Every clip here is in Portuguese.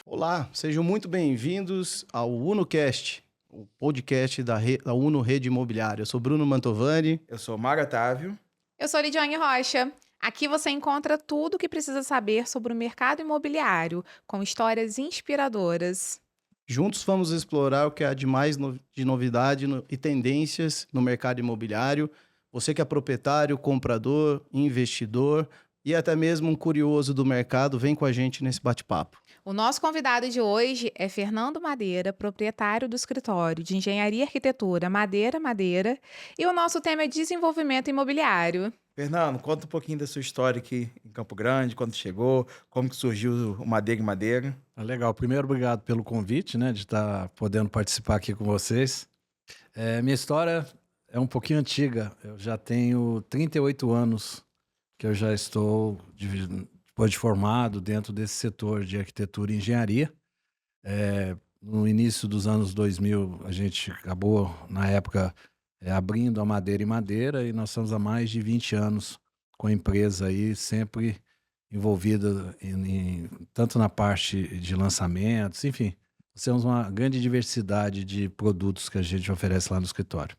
Olá, sejam muito bem-vindos ao UnoCast, o podcast da Uno Rede Imobiliária. Eu sou Bruno Mantovani. Eu sou Mário Otávio. Eu sou Lidiane Rocha. Aqui você encontra tudo o que precisa saber sobre o mercado imobiliário, com histórias inspiradoras. Juntos vamos explorar o que há de mais de novidade e tendências no mercado imobiliário. Você que é proprietário, comprador, investidor e até mesmo um curioso do mercado, vem com a gente nesse bate-papo. O nosso convidado de hoje é Fernando Madeira, proprietário do escritório de Engenharia e Arquitetura Madeira, e o nosso tema é desenvolvimento imobiliário. Fernando, conta um pouquinho da sua história aqui em Campo Grande, quando chegou, como que surgiu o Madeira e Madeira. Legal. Primeiro, obrigado pelo convite, né, de estar podendo participar aqui com vocês. Minha história é um pouquinho antiga. Eu já tenho 38 anos que eu já estou, depois de formado, dentro desse setor de arquitetura e engenharia. No início dos anos 2000, a gente acabou, na época, abrindo a Madeira e Madeira, e nós estamos há mais de 20 anos com a empresa aí, sempre envolvida tanto na parte de lançamentos, enfim. Nós temos uma grande diversidade de produtos que a gente oferece lá no escritório.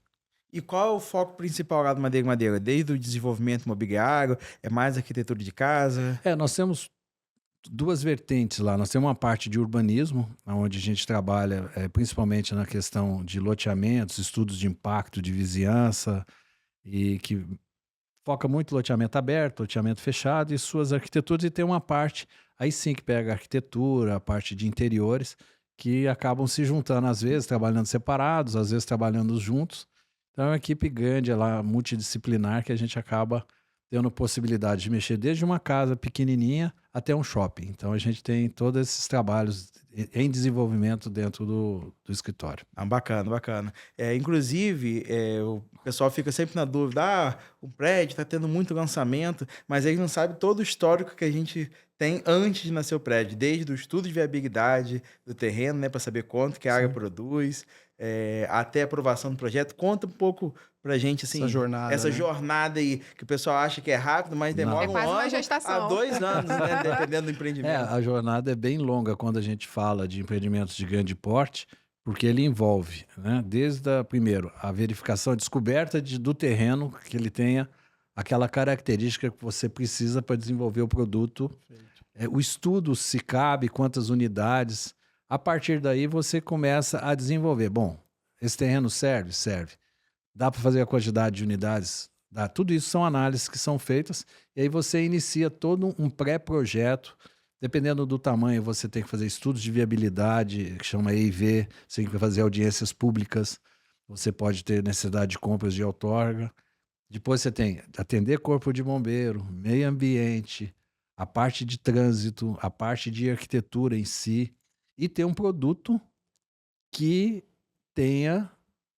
E qual é o foco principal lá do Madeira e Madeira? Desde o desenvolvimento imobiliário, é mais arquitetura de casa? Nós temos duas vertentes lá. Nós temos uma parte de urbanismo, onde a gente trabalha principalmente na questão de loteamentos, estudos de impacto de vizinhança, e que foca muito em loteamento aberto, loteamento fechado e suas arquiteturas. E tem uma parte, aí sim, que pega a arquitetura, a parte de interiores, que acabam se juntando, às vezes trabalhando separados, às vezes trabalhando juntos. Então é uma equipe grande, lá, multidisciplinar, que a gente acaba tendo possibilidade de mexer desde uma casa pequenininha até um shopping. Então a gente tem todos esses trabalhos em desenvolvimento dentro do escritório. Bacana, bacana. Inclusive, o pessoal fica sempre na dúvida, o prédio está tendo muito lançamento, mas eles não sabem todo o histórico que a gente tem antes de nascer o prédio, desde o estudo de viabilidade do terreno, né, para saber quanto que a área produz, até a aprovação do projeto. Conta um pouco pra gente, assim, essa Né? jornada aí, que o pessoal acha que é rápido, mas demora É quase uma gestação. a 2 anos, né, dependendo do empreendimento. A jornada é bem longa quando a gente fala de empreendimentos de grande porte, porque ele envolve, né, desde primeiro, a verificação, a descoberta do terreno, que ele tenha aquela característica que você precisa para desenvolver o produto, o estudo se cabe, quantas unidades. A partir daí você começa a desenvolver. Bom, esse terreno serve? Serve. Dá para fazer a quantidade de unidades? Dá. Tudo isso são análises que são feitas, e aí você inicia todo um pré-projeto. Dependendo do tamanho, você tem que fazer estudos de viabilidade, que chama EIV, você tem que fazer audiências públicas, você pode ter necessidade de compras de outorga. Depois você tem atender corpo de bombeiro, meio ambiente, a parte de trânsito, a parte de arquitetura em si, e ter um produto que tenha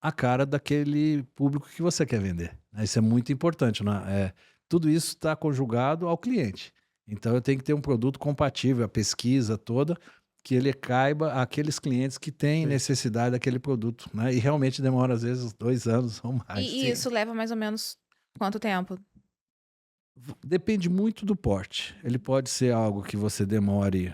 a cara daquele público que você quer vender. Isso é muito importante, né? Tudo isso está conjugado ao cliente. Então eu tenho que ter um produto compatível, a pesquisa toda, que ele caiba àqueles clientes que têm necessidade daquele produto, né? E realmente demora às vezes 2 anos ou mais. E isso leva mais ou menos quanto tempo? Depende muito do porte. Ele pode ser algo que você demore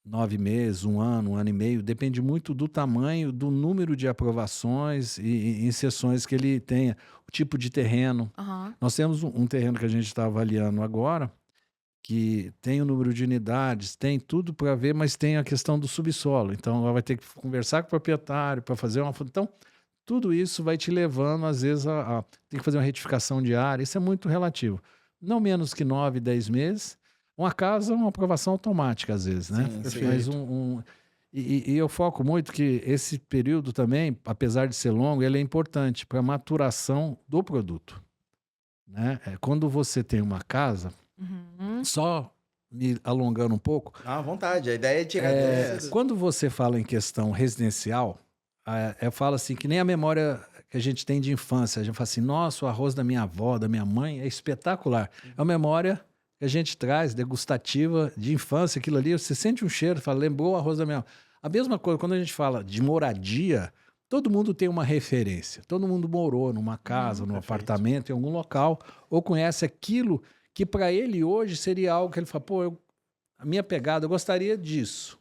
9 meses, 1 ano e meio, depende muito do tamanho, do número de aprovações e inserções que ele tenha, o tipo de terreno. Aham. Nós temos um terreno que a gente está avaliando agora, que tem o número de unidades, tem tudo para ver, mas tem a questão do subsolo. Então, ela vai ter que conversar com o proprietário para fazer uma... Então, tudo isso vai te levando, às vezes, tem que fazer uma retificação de área. Isso é muito relativo. Não menos que 9, 10 meses. Uma casa é uma aprovação automática, às vezes, né? Sim, Mas e eu foco muito que esse período também, apesar de ser longo, ele é importante para a maturação do produto, né? Quando você tem uma casa, só me alongando um pouco, À vontade, a ideia é tirar quando você fala em questão residencial, eu falo assim, que nem a memória que a gente tem de infância. A gente fala assim, nossa, o arroz da minha avó, da minha mãe é espetacular. É uma memória que a gente traz, degustativa, de infância. Aquilo ali, você sente um cheiro, fala, lembrou o arroz da minha avó. A mesma coisa, quando a gente fala de moradia, todo mundo tem uma referência. Todo mundo morou numa casa, num apartamento, em algum local, ou conhece aquilo que para ele hoje seria algo que ele fala, pô, a minha pegada, eu gostaria disso.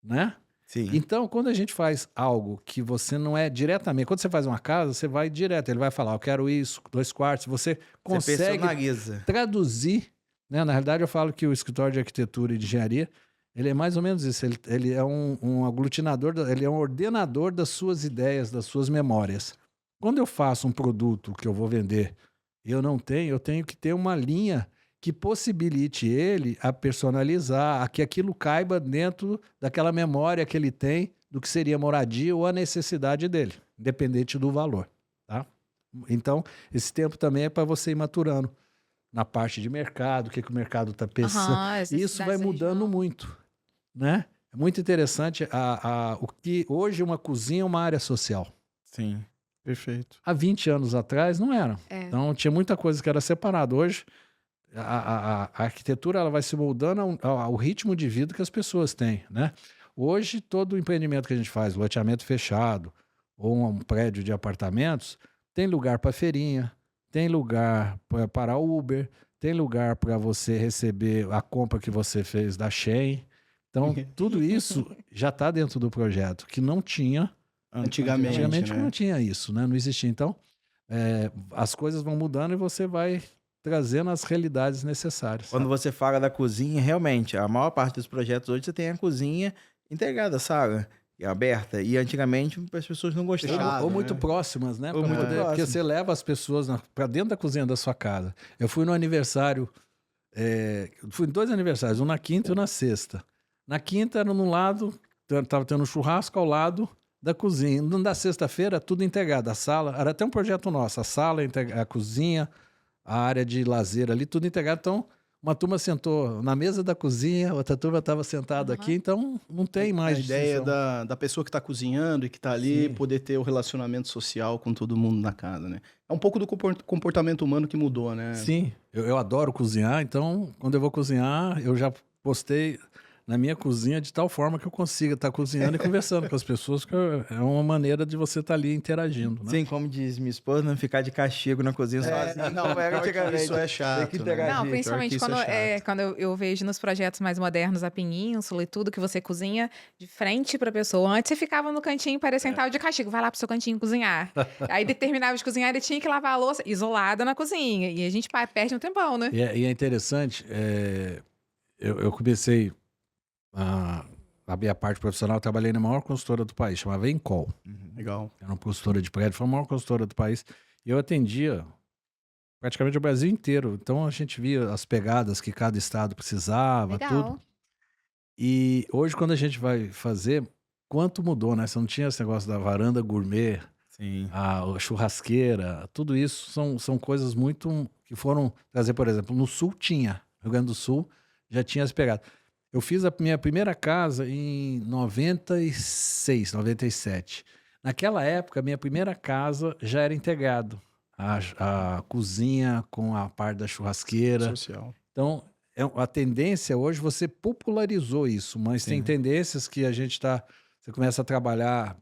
né? Sim. Então, quando a gente faz algo que você não é diretamente... Quando você faz uma casa, você vai direto. Ele vai falar, eu quero isso, 2 quartos. Você Você consegue personaliza. traduzir, né? Na realidade, eu falo que o escritório de arquitetura e de engenharia, ele é mais ou menos isso. Ele é um aglutinador, ele é um ordenador das suas ideias, das suas memórias. Quando eu faço um produto que eu vou vender e eu tenho que ter uma linha que possibilite ele a personalizar, a que aquilo caiba dentro daquela memória que ele tem do que seria moradia ou a necessidade dele, independente do valor, tá? Então, esse tempo também é para você ir maturando na parte de mercado, o que o mercado está pensando. Aham, as E isso vai necessidades da mudando região. muito, né? É muito interessante o que hoje uma cozinha é uma área social. Sim. Perfeito. Há 20 anos atrás não era. É. Então tinha muita coisa que era separada. Hoje a arquitetura ela vai se moldando ao ritmo de vida que as pessoas têm, né? Hoje todo o empreendimento que a gente faz, loteamento fechado ou um prédio de apartamentos, tem lugar para feirinha, tem lugar para Uber, tem lugar para você receber a compra que você fez da Shein. Então tudo isso já está dentro do projeto, que não tinha Antigamente, antigamente né? não tinha isso, né? Não existia. Então, as coisas vão mudando e você vai trazendo as realidades necessárias. Quando você fala da cozinha, realmente, a maior parte dos projetos hoje você tem a cozinha integrada, sala, e aberta. E antigamente as pessoas não gostavam. Fechado. Ou muito né? próximas, né? Ou Pra muito poder- porque próximo. você leva as pessoas para dentro da cozinha da sua casa. Eu fui no aniversário, fui em 2 aniversários, um na quinta e um na sexta. Na quinta era num lado, tava tendo um churrasco ao lado da cozinha. Na sexta-feira, tudo integrado. A sala, era até um projeto nosso, a sala, a cozinha, a área de lazer ali, tudo integrado. Então, uma turma sentou na mesa da cozinha, outra turma estava sentada aqui, então não tem mais A ideia distinção. da pessoa que está cozinhando e que está ali Sim. poder ter o relacionamento social com todo mundo na casa, né? É um pouco do comportamento humano que mudou, né? Sim, eu adoro cozinhar, então quando eu vou cozinhar, eu já postei na minha cozinha de tal forma que eu consiga estar cozinhando e conversando com as pessoas, que é uma maneira de você estar ali interagindo, né? Sim, como diz minha esposa, não ficar de castigo na cozinha sozinho. não, como era pior que antigamente. isso é chato, Tem que né? interagir. Não, pior principalmente que isso quando, é chato. quando eu vejo nos projetos mais modernos a Península e tudo, que você cozinha de frente pra pessoa. Antes você ficava no cantinho parecendo tal de castigo, vai lá pro seu cantinho cozinhar. Aí terminava de cozinhar e tinha que lavar a louça isolada na cozinha. E a gente perde um tempão, né? E é interessante, eu comecei a minha parte profissional, eu trabalhei na maior consultora do país, chamava Encol. Legal. Era uma consultora de prédio, foi a maior consultora do país. E eu atendia praticamente o Brasil inteiro. Então a gente via as pegadas que cada estado precisava, tudo. Legal. E hoje, quando a gente vai fazer, quanto mudou, né? Você não tinha esse negócio da varanda gourmet, Sim. a churrasqueira, tudo isso são coisas muito que foram trazer, por exemplo, no Sul tinha, Rio Grande do Sul já tinha as pegadas. Eu fiz a minha primeira casa em 96, 97. Naquela época, a minha primeira casa já era integrado. A cozinha com a parte da churrasqueira. Social. Então, a tendência hoje, você popularizou isso, mas tem Sim. tendências que a gente você começa a trabalhar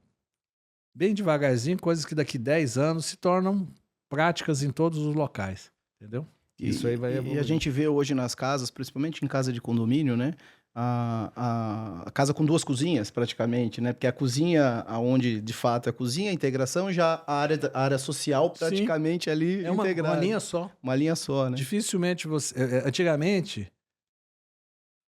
bem devagarzinho, coisas que daqui 10 anos se tornam práticas em todos os locais, entendeu? Isso aí vai E a evoluir. gente vê hoje nas casas, principalmente em casa de condomínio, né? A casa com 2 cozinhas, praticamente, né? Porque a cozinha, onde de fato é a cozinha, a integração, já a área social Sim. praticamente ali É uma integrada. linha só. Uma linha só, né? Dificilmente você... Antigamente,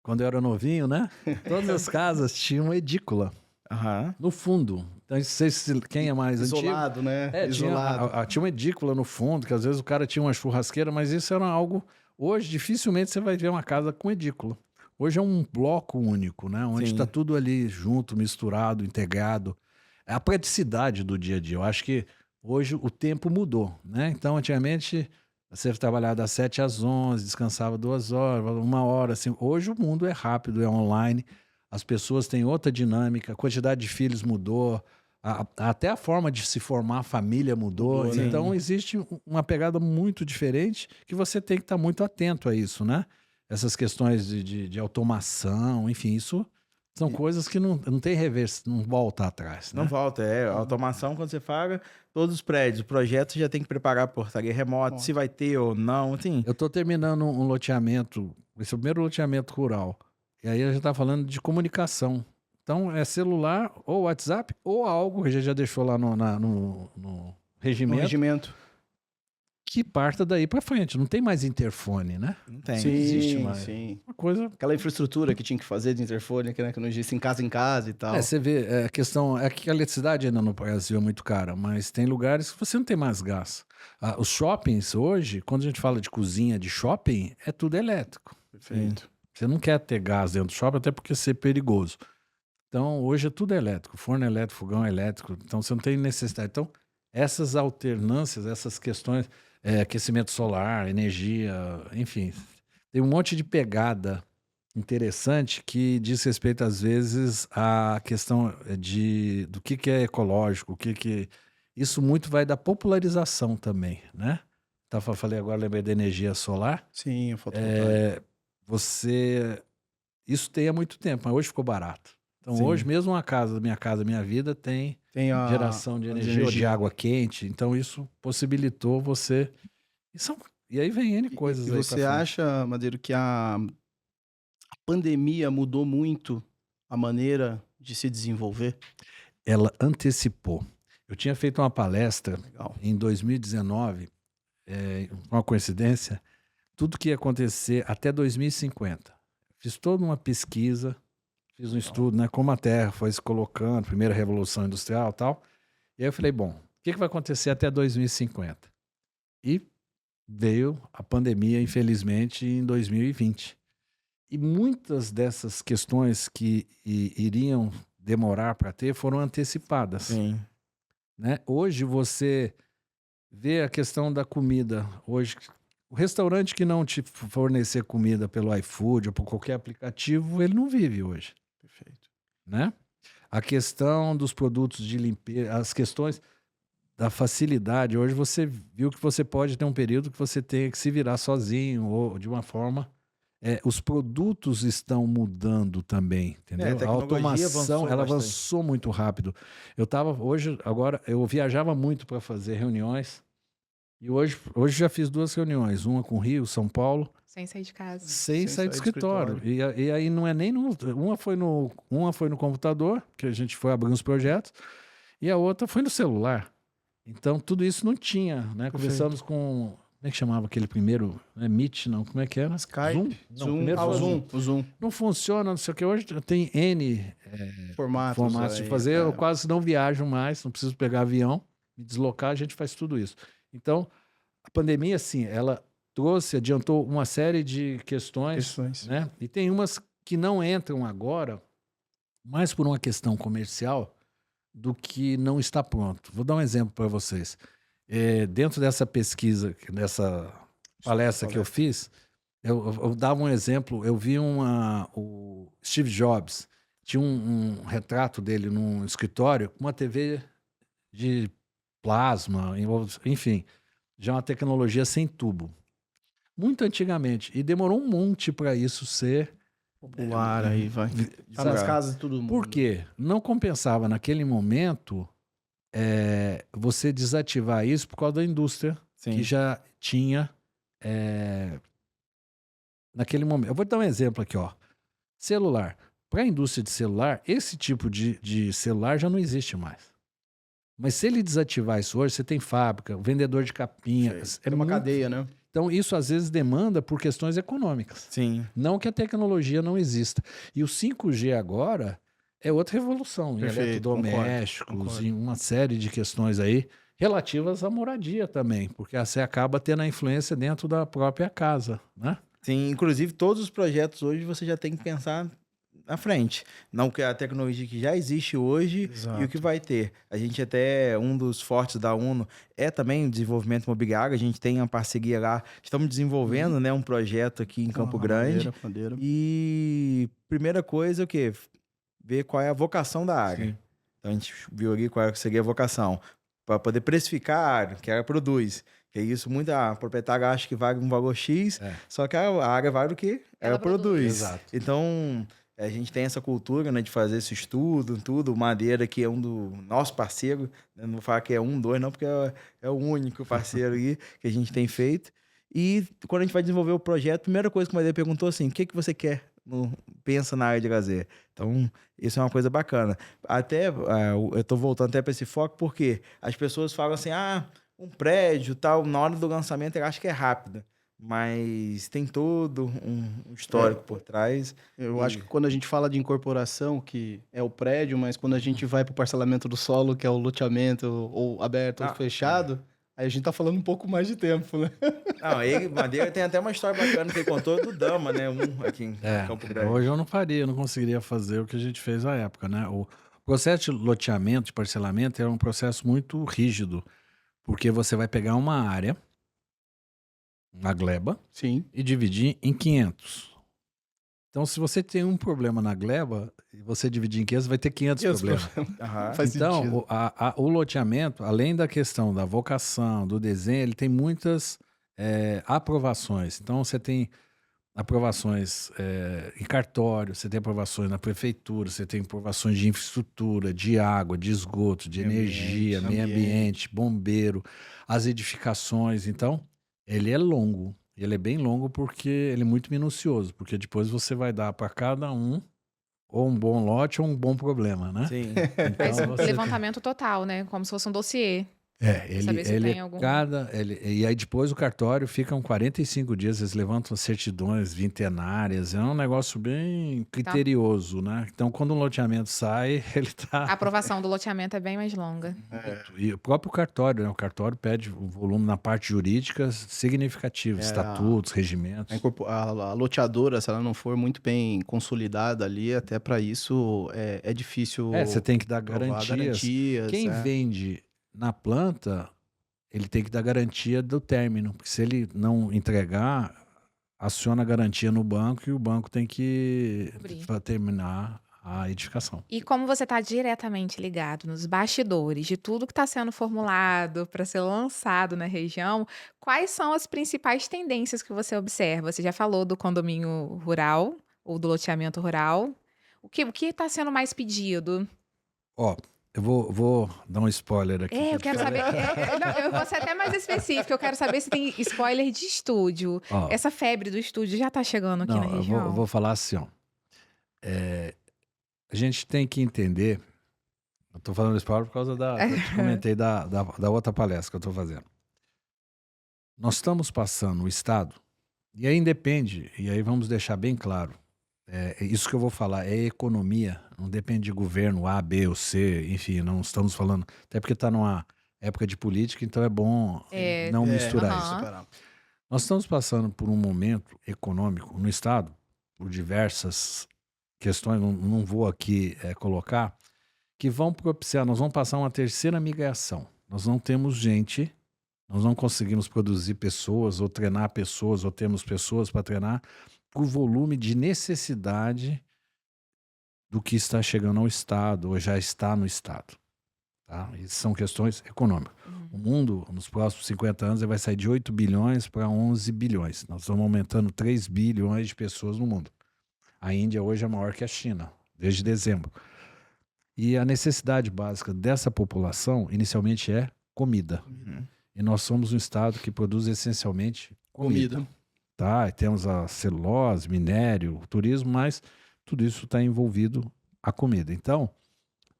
quando eu era novinho, né? Todas as casas tinham edícula Aham. no fundo. Então, não sei se quem é mais antigo... Isolado, né? Tinha, Isolado. tinha uma edícula no fundo, que às vezes o cara tinha uma churrasqueira, mas isso era algo... Hoje, dificilmente você vai ver uma casa com edícula. Hoje é um bloco único, né? Onde Sim. está tudo ali junto, misturado, integrado. É a praticidade do dia a dia. Eu acho que hoje o tempo mudou, né? Então, antigamente, você trabalhava das 7 às 11, descansava 2 horas, 1 hora, assim. Hoje o mundo é rápido, é online. As pessoas têm outra dinâmica, a quantidade de filhos mudou, até a forma de se formar a família mudou. Mudou, né? Então, existe uma pegada muito diferente que você tem que estar muito atento a isso, né? Essas questões de automação, enfim, isso são coisas que não tem reverso, não volta atrás, né? Não volta, a automação quando você fala, todos os prédios, o projeto você já tem que preparar a portaria remota, se vai ter ou não, assim. Eu estou terminando um loteamento, esse é o primeiro loteamento rural, e aí a gente está falando de comunicação. Então, é celular, ou WhatsApp, ou algo que a gente já deixou lá no No regimento, regimento. que parta daí para frente. Não tem mais interfone, né? Não tem. Sim, existe mais. sim. Uma coisa... Aquela infraestrutura que tinha que fazer de interfone, que, né, que não existe em casa e tal. Você vê, a questão é que a eletricidade ainda no Brasil é muito cara, mas tem lugares que você não tem mais gás. Os shoppings hoje, quando a gente fala de cozinha de shopping, é tudo elétrico. Perfeito. Você não quer ter gás dentro do shopping, até porque é perigoso. Então, hoje é tudo elétrico. Forno elétrico, fogão elétrico. Então, você não tem necessidade. Então, essas alternâncias, essas questões, aquecimento solar, energia, enfim, tem um monte de pegada interessante que diz respeito, às vezes, à questão do que é ecológico, Isso muito vai da popularização também, né? Falei agora, lembrei da energia solar. Sim, o fotovoltaico. Isso tem há muito tempo, mas hoje ficou barato. Então, Sim. hoje mesmo uma casa, Minha Vida, tem Tem a geração de energia de água quente. Então, isso possibilitou você... E aí vem N coisas E aí você pra frente. acha, Madeiro, que a pandemia mudou muito a maneira de se desenvolver? Ela antecipou. Eu tinha feito uma palestra Legal. em 2019, uma coincidência, tudo que ia acontecer até 2050. Fiz toda uma pesquisa, fiz um estudo, né, como a Terra foi se colocando, primeira revolução industrial e tal. E aí eu falei, bom, o que vai acontecer até 2050? E veio a pandemia, infelizmente, em 2020. E muitas dessas questões que iriam demorar para ter foram antecipadas. Sim. Né? Hoje você vê a questão da comida. Hoje, o restaurante que não te fornecer comida pelo iFood ou por qualquer aplicativo, ele não vive hoje. Perfeito. Né? A questão dos produtos de limpeza, as questões da facilidade. Hoje você viu que você pode ter um período que você tenha que se virar sozinho ou de uma forma... os produtos estão mudando também, entendeu? A A automação, avançou ela bastante. avançou muito rápido. Agora, eu viajava muito para fazer reuniões, e hoje já fiz 2 reuniões, uma com Rio, São Paulo, Sem sair de casa. sem sair do escritório. E aí não é nem uma foi no computador, que a gente foi abrir uns projetos, e a outra foi no celular. Então, tudo isso não tinha, né? Conversamos com... Como é que chamava aquele primeiro? Meet, não? Como é que era? Skype, Zoom? Zoom, primeiro foi o Zoom. Não funciona, não sei o que. Hoje tem N formatos de aí, fazer. Eu quase não viajo mais, não preciso pegar avião, me deslocar, a gente faz tudo isso. Então, a pandemia, assim, ela adiantou uma série de questões. Né? E tem umas que não entram agora, mais por uma questão comercial, do que não está pronto. Vou dar um exemplo para vocês. Dentro dessa pesquisa, dessa palestra que eu fiz, eu dava um exemplo. Eu vi o Steve Jobs, tinha um retrato dele num escritório com uma TV de plasma, enfim, já uma tecnologia sem tubo. Muito antigamente. E demorou um monte para isso ser popular, aí vai. Tá nas casas de todo mundo. Por quê? Não compensava naquele momento você desativar isso por causa da indústria que já tinha naquele momento. Eu vou dar um exemplo aqui, ó. Celular. Para a indústria de celular, esse tipo de celular já não existe mais. Mas se ele desativar isso hoje, você tem fábrica, vendedor de capinhas. É uma cadeia, né? Então, isso às vezes demanda por questões econômicas. Sim. Não que a tecnologia não exista. E o 5G agora é outra revolução em eletrodomésticos, em uma série de questões aí relativas à moradia também, porque você acaba tendo a influência dentro da própria casa, né? Sim, inclusive todos os projetos hoje você já tem que pensar à frente. Não que a tecnologia que já existe hoje e o que vai ter. A gente até, um dos fortes da ONU é também o desenvolvimento imobiliário. A gente tem uma parceria lá. Estamos desenvolvendo um projeto aqui em Campo Grande. Madeira. E primeira coisa, o quê? Ver qual é a vocação da área. Sim. Então a gente viu ali qual seria a vocação. Para poder precificar a área que ela produz. Que é isso, muita proprietária acha que vale um valor X, só que a área vale o que ela produz. Exato. Então, a gente tem essa cultura, né, de fazer esse estudo, tudo. Madeira, que é um do nosso parceiro, né, não vou falar que é 1, 2, não, porque é o único parceiro aí que a gente tem feito. E quando a gente vai desenvolver o projeto, a primeira coisa que o Madeira perguntou assim, o que você quer pensa na área de lazer. Então, isso é uma coisa bacana. Até, eu tô voltando até para esse foco, porque as pessoas falam assim, um prédio, tal, na hora do lançamento eu acho que é rápido. Mas tem todo um histórico por trás. Eu acho que quando a gente fala de incorporação, que é o prédio, mas quando a gente vai para o parcelamento do solo, que é o loteamento, ou aberto ou fechado, aí a gente tá falando um pouco mais de tempo, né? Não, Madeira tem até uma história bacana que ele contou do Dama, né? Aqui em Campo Grande. Hoje eu não conseguiria fazer o que a gente fez na época, né? O processo de loteamento, de parcelamento, é um processo muito rígido, porque você vai pegar uma área, uma gleba, Sim. e dividir em 500. Então, se você tem um problema na gleba e você dividir em 500, vai ter 500 problemas. Faz então, sentido. o loteamento, além da questão da vocação, do desenho, ele tem muitas aprovações. Então, você tem aprovações em cartório, você tem aprovações na prefeitura, você tem aprovações de infraestrutura, de água, de esgoto, de energia, meio ambiente, bombeiro, as edificações. Então, ele é longo. Ele é bem longo porque ele é muito minucioso, porque depois você vai dar para cada um ou um bom lote ou um bom problema, né? Sim. Faz Então, um você levantamento total, né? Como se fosse um dossiê. Saber se ele tem algum... e aí depois o cartório ficam 45 dias, eles levantam certidões vintenárias, é um negócio bem criterioso, né? Então quando um loteamento sai, ele tá... A aprovação do loteamento é bem mais longa. E o próprio cartório, né? O cartório pede um volume na parte jurídica significativo, estatutos, regimentos. A loteadora, se ela não for muito bem consolidada ali, até para isso é difícil. Você tem que dar provar garantias. Quem vende na planta, ele tem que dar garantia do término, porque se ele não entregar, aciona a garantia no banco e o banco tem que terminar a edificação. E como você está diretamente ligado nos bastidores de tudo que está sendo formulado para ser lançado na região, quais são as principais tendências que você observa? Você já falou do condomínio rural ou do loteamento rural. O que está sendo mais pedido? Eu vou dar um spoiler aqui. Eu quero saber. Não, eu vou ser até mais específico. Eu quero saber se tem spoiler de estúdio. Essa febre do estúdio já está chegando aqui na região? Eu vou falar assim, a gente tem que entender. Eu estou falando spoiler por causa eu te comentei da outra palestra que eu estou fazendo. Nós estamos passando o Estado, e aí independe, e aí vamos deixar bem claro. Isso que eu vou falar é economia, não depende de governo A, B ou C, enfim, não estamos falando, até porque está numa época de política, então é bom não misturar isso. Nós estamos passando por um momento econômico no Estado, por diversas questões, não vou aqui colocar, que vão propiciar, nós vamos passar uma terceira migração. Nós não temos gente, nós não conseguimos produzir pessoas, ou treinar pessoas, ou temos pessoas para treinar, por volume de necessidade do que está chegando ao Estado, ou já está no Estado. Tá? Isso são questões econômicas. O mundo, nos próximos 50 anos, vai sair de 8 bilhões para 11 bilhões. Nós estamos aumentando 3 bilhões de pessoas no mundo. A Índia hoje é maior que a China, desde dezembro. E a necessidade básica dessa população, inicialmente, é comida. E nós somos um Estado que produz essencialmente comida. Tá? E temos a celulose, minério, turismo, mas tudo isso está envolvido a comida. Então,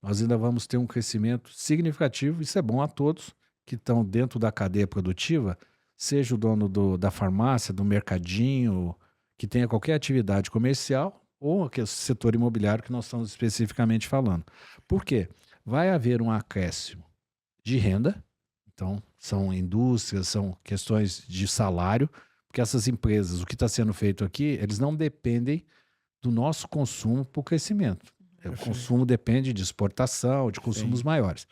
nós ainda vamos ter um crescimento significativo, isso é bom a todos que estão dentro da cadeia produtiva, seja o dono da farmácia, do mercadinho, que tenha qualquer atividade comercial, ou aquele setor imobiliário que nós estamos especificamente falando. Por quê? Vai haver um acréscimo de renda, então são indústrias, são questões de salário, porque essas empresas, o que está sendo feito aqui, eles não dependem do nosso consumo para o crescimento. O consumo depende de exportação, de consumos maiores.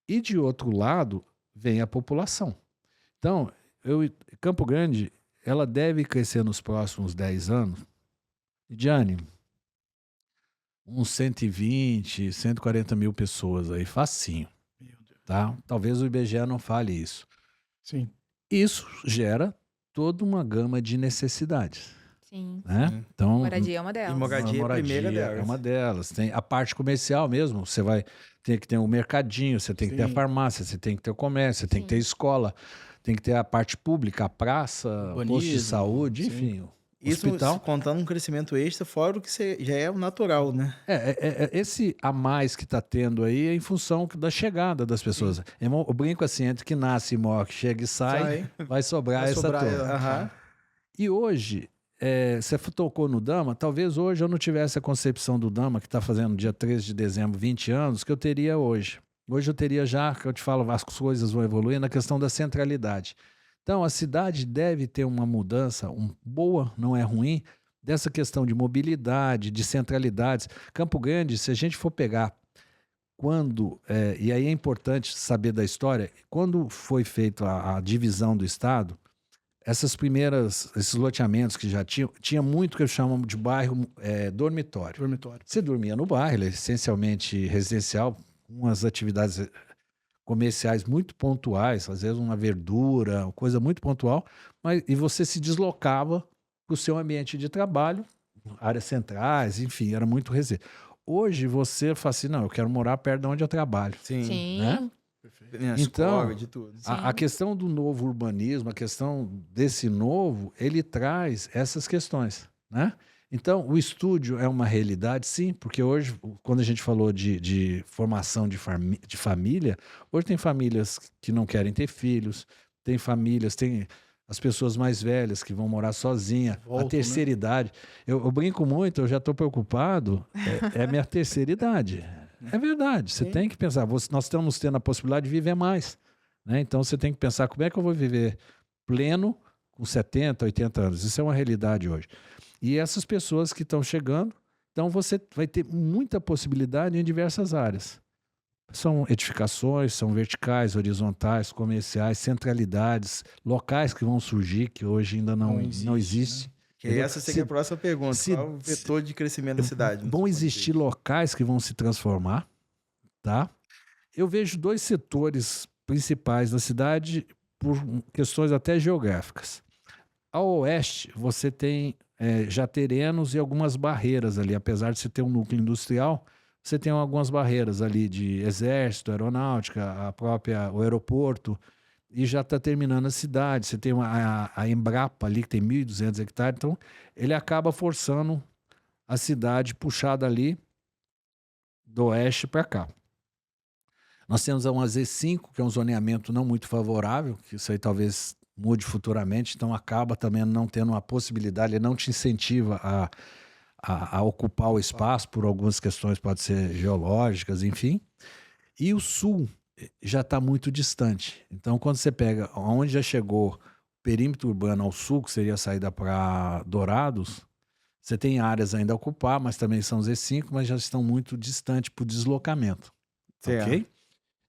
E de outro lado, vem a população. Então, Campo Grande, ela deve crescer nos próximos 10 anos. Diane, uns 120, 140 mil pessoas aí, facinho. Tá? Talvez o IBGE não fale isso. Sim. Isso gera toda uma gama de necessidades. Sim. Né? Então, moradia é uma delas. E moradia é a primeira delas. É uma delas. Tem a parte comercial mesmo. Você vai ter que ter um mercadinho, você tem que ter a farmácia, você tem que ter o comércio, você tem que ter a escola, tem que ter a parte pública, a praça, o posto de saúde, enfim. Isso hospital. contando um crescimento extra, fora o que já é o natural, né? Esse a mais que está tendo aí é em função da chegada das pessoas. Eu brinco assim, entre que nasce e morre, que chega e sai, vai sobrar essa turma. Aham. E hoje, você tocou no Dama, talvez hoje eu não tivesse a concepção do Dama, que está fazendo dia 13 de dezembro 20 anos, que eu teria hoje. Hoje eu teria já, que eu te falo, as coisas vão evoluir na questão da centralidade. Então, a cidade deve ter uma mudança, boa, não é ruim, dessa questão de mobilidade, de centralidades. Campo Grande, se a gente for pegar e aí é importante saber da história, quando foi feita a divisão do estado, esses loteamentos que já tinha muito que eu chamo de bairro dormitório. Você dormia no bairro, ele é essencialmente residencial, com as atividades comerciais muito pontuais, às vezes uma verdura, uma coisa muito pontual, e você se deslocava para o seu ambiente de trabalho, áreas centrais, enfim, era muito residencial. Hoje você fala assim, não, eu quero morar perto de onde eu trabalho. Sim. Né? Então, de tudo. A questão do novo urbanismo, a questão desse novo, ele traz essas questões, né? Então, o estúdio é uma realidade, sim, porque hoje, quando a gente falou de formação de família, hoje tem famílias que não querem ter filhos, tem famílias, tem as pessoas mais velhas que vão morar sozinha, a terceira idade. Eu brinco muito, eu já estou preocupado, é a minha terceira idade. É verdade, você tem que pensar, nós estamos tendo a possibilidade de viver mais, né? Então você tem que pensar como é que eu vou viver pleno com 70, 80 anos. Isso é uma realidade hoje. E essas pessoas que estão chegando, então você vai ter muita possibilidade em diversas áreas. São edificações, são verticais, horizontais, comerciais, centralidades, locais que vão surgir, que hoje ainda não existe. Né? Que essa seria a próxima pergunta. Qual o vetor de crescimento da cidade? Vão existir locais que vão se transformar, tá? Eu vejo 2 setores principais da cidade por questões até geográficas. Ao oeste, você tem já terrenos e algumas barreiras ali. Apesar de você ter um núcleo industrial, você tem algumas barreiras ali de exército, aeronáutica, o aeroporto, e já está terminando a cidade. Você tem a Embrapa ali, que tem 1.200 hectares, então ele acaba forçando a cidade puxada ali do oeste para cá. Nós temos uma Z5, que é um zoneamento não muito favorável, que isso aí talvez mude futuramente, então acaba também não tendo uma possibilidade, ele não te incentiva a ocupar o espaço por algumas questões, pode ser geológicas, enfim. E o sul já está muito distante. Então, quando você pega onde já chegou o perímetro urbano ao sul, que seria a saída para Dourados, você tem áreas ainda a ocupar, mas também são Z5, mas já estão muito distantes para o deslocamento. Ok?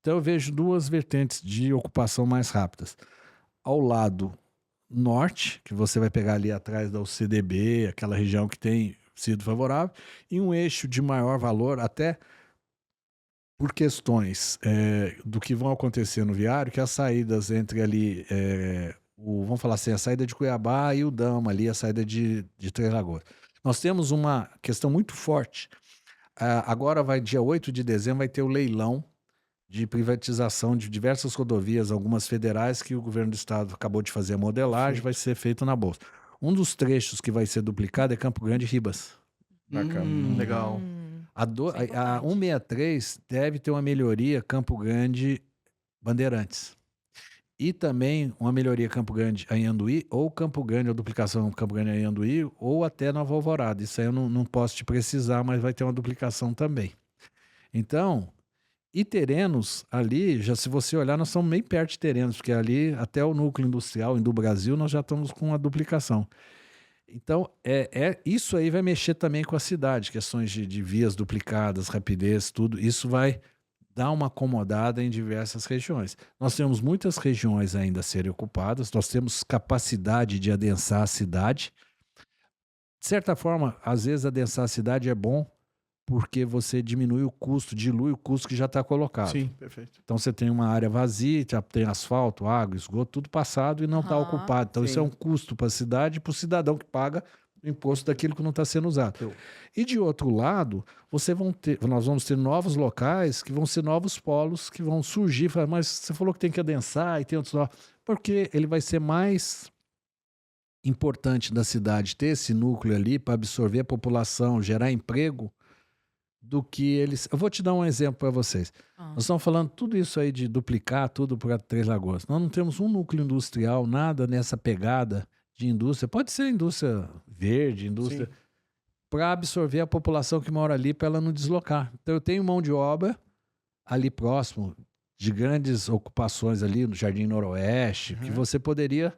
Então, eu vejo 2 vertentes de ocupação mais rápidas. Ao lado norte, que você vai pegar ali atrás da UCDB, aquela região que tem sido favorável, e um eixo de maior valor, até por questões do que vão acontecer no viário, que as saídas entre ali, vamos falar assim, a saída de Cuiabá e o Dama ali, a saída de Três Lagoas. Nós temos uma questão muito forte. Agora dia 8 de dezembro, vai ter o leilão de privatização de diversas rodovias, algumas federais, que o governo do estado acabou de fazer a modelagem, vai ser feito na bolsa. Um dos trechos que vai ser duplicado é Campo Grande e Ribas. Legal. É A 163 deve ter uma melhoria Campo Grande Bandeirantes. E também uma melhoria Campo Grande Anhanduí, ou Campo Grande, a duplicação Campo Grande Anhanduí, ou até Nova Alvorada. Isso aí eu não posso te precisar, mas vai ter uma duplicação também. Então, e terrenos ali, já se você olhar, nós estamos meio perto de terrenos, porque ali, até o núcleo industrial do Brasil, nós já estamos com a duplicação. Então, isso aí vai mexer também com a cidade, questões de vias duplicadas, rapidez, tudo. Isso vai dar uma acomodada em diversas regiões. Nós temos muitas regiões ainda a serem ocupadas, nós temos capacidade de adensar a cidade. De certa forma, às vezes adensar a cidade é bom, porque você dilui o custo que já está colocado. Sim, perfeito. Então você tem uma área vazia, já tem asfalto, água, esgoto, tudo passado e não está ocupado. Então isso é um custo para a cidade e para o cidadão que paga o imposto daquilo que não está sendo usado. E de outro lado, nós vamos ter novos locais que vão ser novos polos que vão surgir. Mas você falou que tem que adensar e tem outros... Porque ele vai ser mais importante da cidade ter esse núcleo ali para absorver a população, gerar emprego, do que eles... Eu vou te dar um exemplo para vocês. Nós estamos falando tudo isso aí de duplicar tudo para Três Lagoas. Nós não temos um núcleo industrial, nada nessa pegada de indústria. Pode ser indústria verde, indústria... para absorver a população que mora ali, para ela não deslocar. Então eu tenho mão de obra ali próximo, de grandes ocupações ali no Jardim Noroeste, que você poderia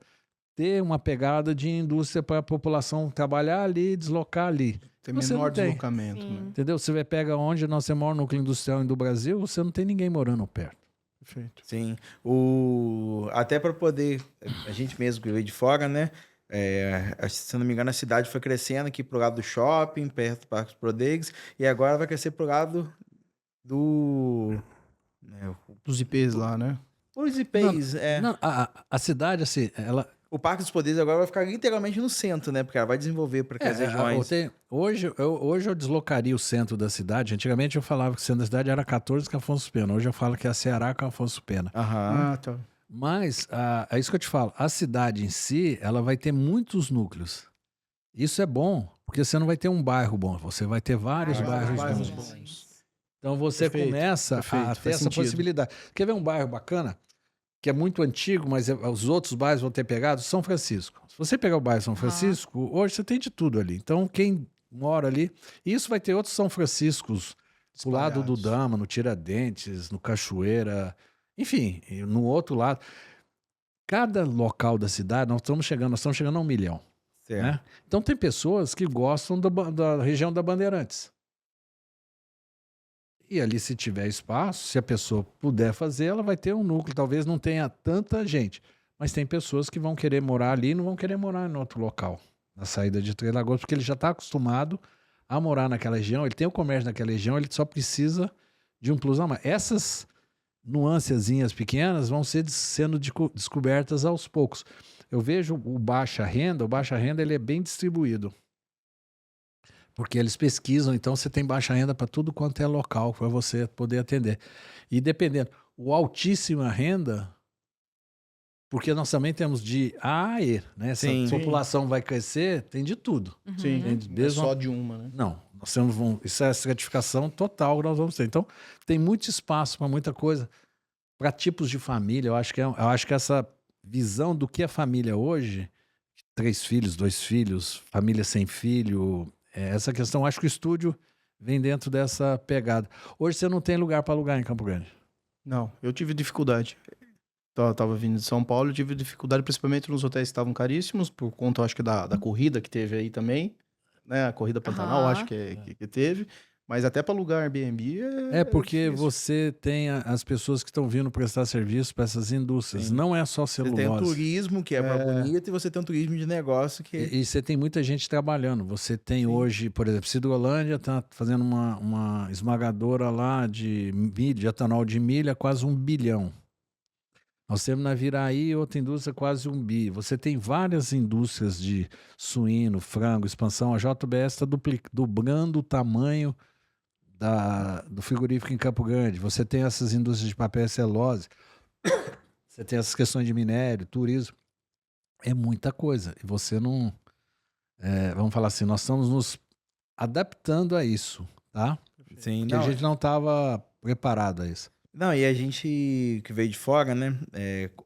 ter uma pegada de indústria para a população trabalhar ali, deslocar ali. Tem Você menor não tem. deslocamento, Sim. né? Entendeu? Você vai pegar onde nós temos o maior núcleo industrial do Brasil, você não tem ninguém morando perto. Perfeito. Sim. Até para poder, a gente mesmo que veio de fora, né? Se eu não me engano, a cidade foi crescendo aqui pro lado do shopping, perto do Parque Prodegs, e agora vai crescer pro lado do... Dos IPs lá, né? Os IPs, Não, a cidade, assim, ela... O Parque dos Poderes agora vai ficar literalmente no centro, né? Porque ela vai desenvolver para aquelas regiões. Hoje eu deslocaria o centro da cidade. Antigamente eu falava que o centro da cidade era 14 com Afonso Pena. Hoje eu falo que é a Ceará com Afonso Pena. Aham. Ah, tá. Mas, é isso que eu te falo, a cidade em si, ela vai ter muitos núcleos. Isso é bom, porque você não vai ter um bairro bom, você vai ter vários bairros bons. Então você começa a ter faz essa sentido. possibilidade. Quer ver um bairro bacana? Que é muito antigo, mas os outros bairros vão ter pegado? São Francisco. Se você pegar o bairro São Francisco, hoje você tem de tudo ali. Então quem mora ali... Isso vai ter outros São Franciscos do lado do Dama, no Tiradentes, no Cachoeira... Enfim, no outro lado, cada local da cidade, nós estamos chegando a 1 milhão. Certo. Né? Então tem pessoas que gostam da região da Bandeirantes. E ali, se tiver espaço, se a pessoa puder fazer, ela vai ter um núcleo. Talvez não tenha tanta gente, mas tem pessoas que vão querer morar ali e não vão querer morar em outro local, na saída de Três Lagoas, porque ele já está acostumado a morar naquela região, ele tem o comércio naquela região, ele só precisa de um plus a mais. Essas nuancezinhas pequenas vão sendo descobertas aos poucos. Eu vejo o baixa renda ele é bem distribuído. Porque eles pesquisam, então você tem baixa renda para tudo quanto é local, para você poder atender. E dependendo, o altíssima renda, porque nós também temos de A a E, né? Se a população vai crescer, tem de tudo. Sim, Tem é só de uma, né? Não, nós temos isso é a estratificação total que nós vamos ter. Então, tem muito espaço para muita coisa, para tipos de família. Eu acho que essa visão do que é família hoje, 3 filhos, 2 filhos, família sem filho, essa questão, acho que o estúdio vem dentro dessa pegada. Hoje você não tem lugar para alugar em Campo Grande. Não, eu tive dificuldade. Eu tava vindo de São Paulo, eu tive dificuldade principalmente nos hotéis que estavam caríssimos, por conta, acho que da corrida que teve aí também, né? A corrida Pantanal, acho que teve. Mas até para alugar Airbnb porque difícil. você tem as pessoas que estão vindo prestar serviço para essas indústrias. Não é só Você celulose. tem o turismo, que é bonito, e você tem um turismo de negócio que... E você tem muita gente trabalhando. Você tem hoje, por exemplo, Cidrolândia está fazendo uma esmagadora lá de milho, de etanol de milho, quase 1 bilhão. Nós temos na Viraí outra indústria quase 1 bi. Você tem várias indústrias de suíno, frango, expansão. A JBS está dobrando o tamanho do frigorífico em Campo Grande. Você tem essas indústrias de papel e celulose. Você tem essas questões de minério, turismo. É muita coisa. E você não... vamos falar assim, nós estamos nos adaptando a isso, tá? Sim, Porque a gente não estava preparado a isso. Não, e a gente que veio de fora, né?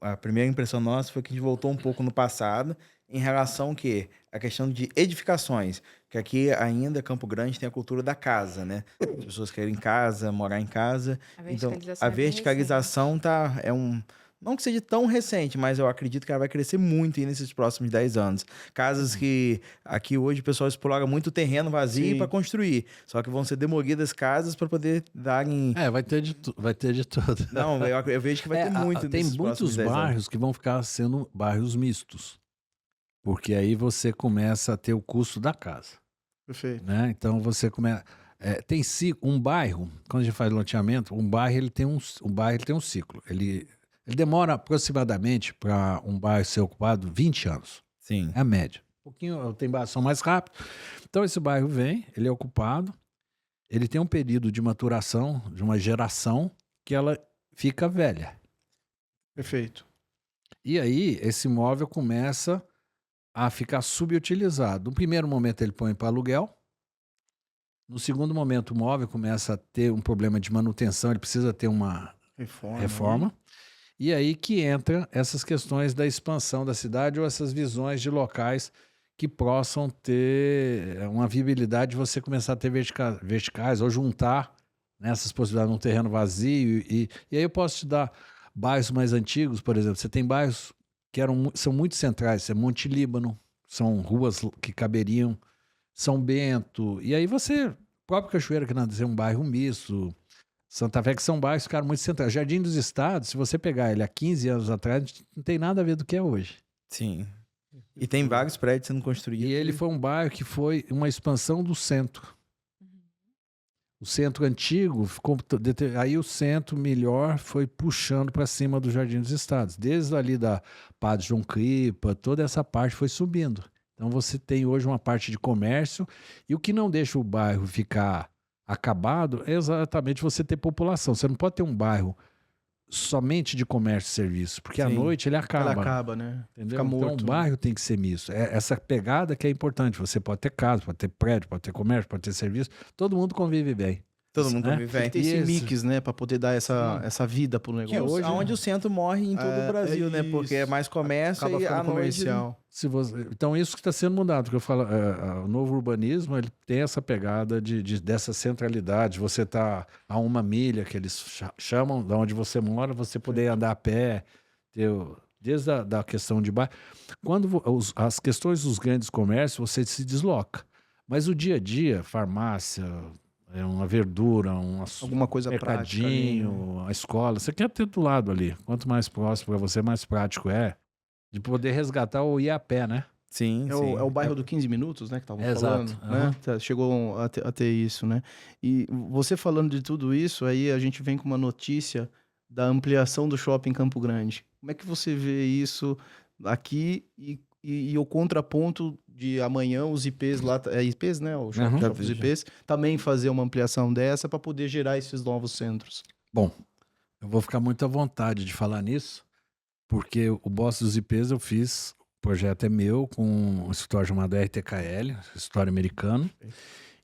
A primeira impressão nossa foi que a gente voltou um pouco no passado em relação ao quê? A questão de edificações. Que aqui ainda, Campo Grande, tem a cultura da casa, né? As pessoas querem casa, morar em casa. Então, a verticalização não que seja tão recente, mas eu acredito que ela vai crescer muito aí nesses próximos 10 anos. Casas que aqui hoje o pessoal explora muito terreno vazio para construir. Só que vão ser demolidas casas para poder darem... vai ter de tudo. Não, eu vejo que vai ter muito Tem nesses próximos muitos 10 anos. bairros que vão ficar sendo bairros mistos. Porque aí você começa a ter o custo da casa. Perfeito. Né? Então você começa... tem um bairro, quando a gente faz loteamento, um bairro ele tem um ciclo. Ele demora aproximadamente para um bairro ser ocupado 20 anos. Sim. É a média. Um pouquinho, tem bairros que são mais rápidos. Então esse bairro vem, ele é ocupado, ele tem um período de maturação de uma geração que ela fica velha. Perfeito. E aí esse imóvel começa a ficar subutilizado. No primeiro momento ele põe para aluguel, no segundo momento o imóvel começa a ter um problema de manutenção, ele precisa ter uma reforma. E aí que entra essas questões da expansão da cidade ou essas visões de locais que possam ter uma viabilidade de você começar a ter verticais ou juntar nessas possibilidades num terreno vazio. E aí eu posso te dar bairros mais antigos, por exemplo. Você tem bairros que são muito centrais. É Monte Líbano, são ruas que caberiam, São Bento. E aí próprio Cachoeira, que nasceu um bairro misto, Santa Fé, que são bairros que ficaram muito centrais. Jardim dos Estados, se você pegar ele há 15 anos atrás, não tem nada a ver do que é hoje. Sim. E tem vários prédios sendo construídos. E ele foi um bairro que foi uma expansão do centro. O centro antigo, aí o centro melhor foi puxando para cima do Jardim dos Estados. Desde ali da Padre João Cripa, toda essa parte foi subindo. Então você tem hoje uma parte de comércio e o que não deixa o bairro ficar acabado é exatamente você ter população. Você não pode ter um bairro somente de comércio e serviço, porque à noite ele acaba. Ele acaba, né? Entendeu? Fica morto. Então o bairro tem que ser misto. É essa pegada que é importante. Você pode ter casa, pode ter prédio, pode ter comércio, pode ter serviço. Todo mundo convive bem. Todo mundo né? convive Tem bem. que ter esse mix, né? Pra poder dar essa vida pro negócio. Que é hoje, onde o centro morre em todo o Brasil, né? Porque é mais comércio Acaba e ficando à noite... comercial. Então isso que está sendo mudado, porque eu falo, o novo urbanismo ele tem essa pegada dessa centralidade. Você está a 1 milha, que eles chamam, de onde você mora, você poder andar a pé, desde a questão de bairro. Quando as questões dos grandes comércios, você se desloca. Mas o dia a dia, farmácia, uma verdura, Alguma coisa mercadinho, prática ali, né? a escola, você quer ter do lado ali. Quanto mais próximo para você, mais prático é. De poder resgatar ou ir a pé, né? Sim, sim. É o bairro do 15 minutos, né? Que estavam Exato. falando, né? Chegou a ter isso, né? E você falando de tudo isso, aí a gente vem com uma notícia da ampliação do shopping Campo Grande. Como é que você vê isso aqui e o contraponto de amanhã os IPs lá... É IPs, né? O shopping dos IPs. Também fazer uma ampliação dessa para poder gerar esses novos centros. Bom, eu vou ficar muito à vontade de falar nisso, porque o boss dos IPs eu fiz, o projeto é meu, com um escritório chamado RTKL, escritório americano.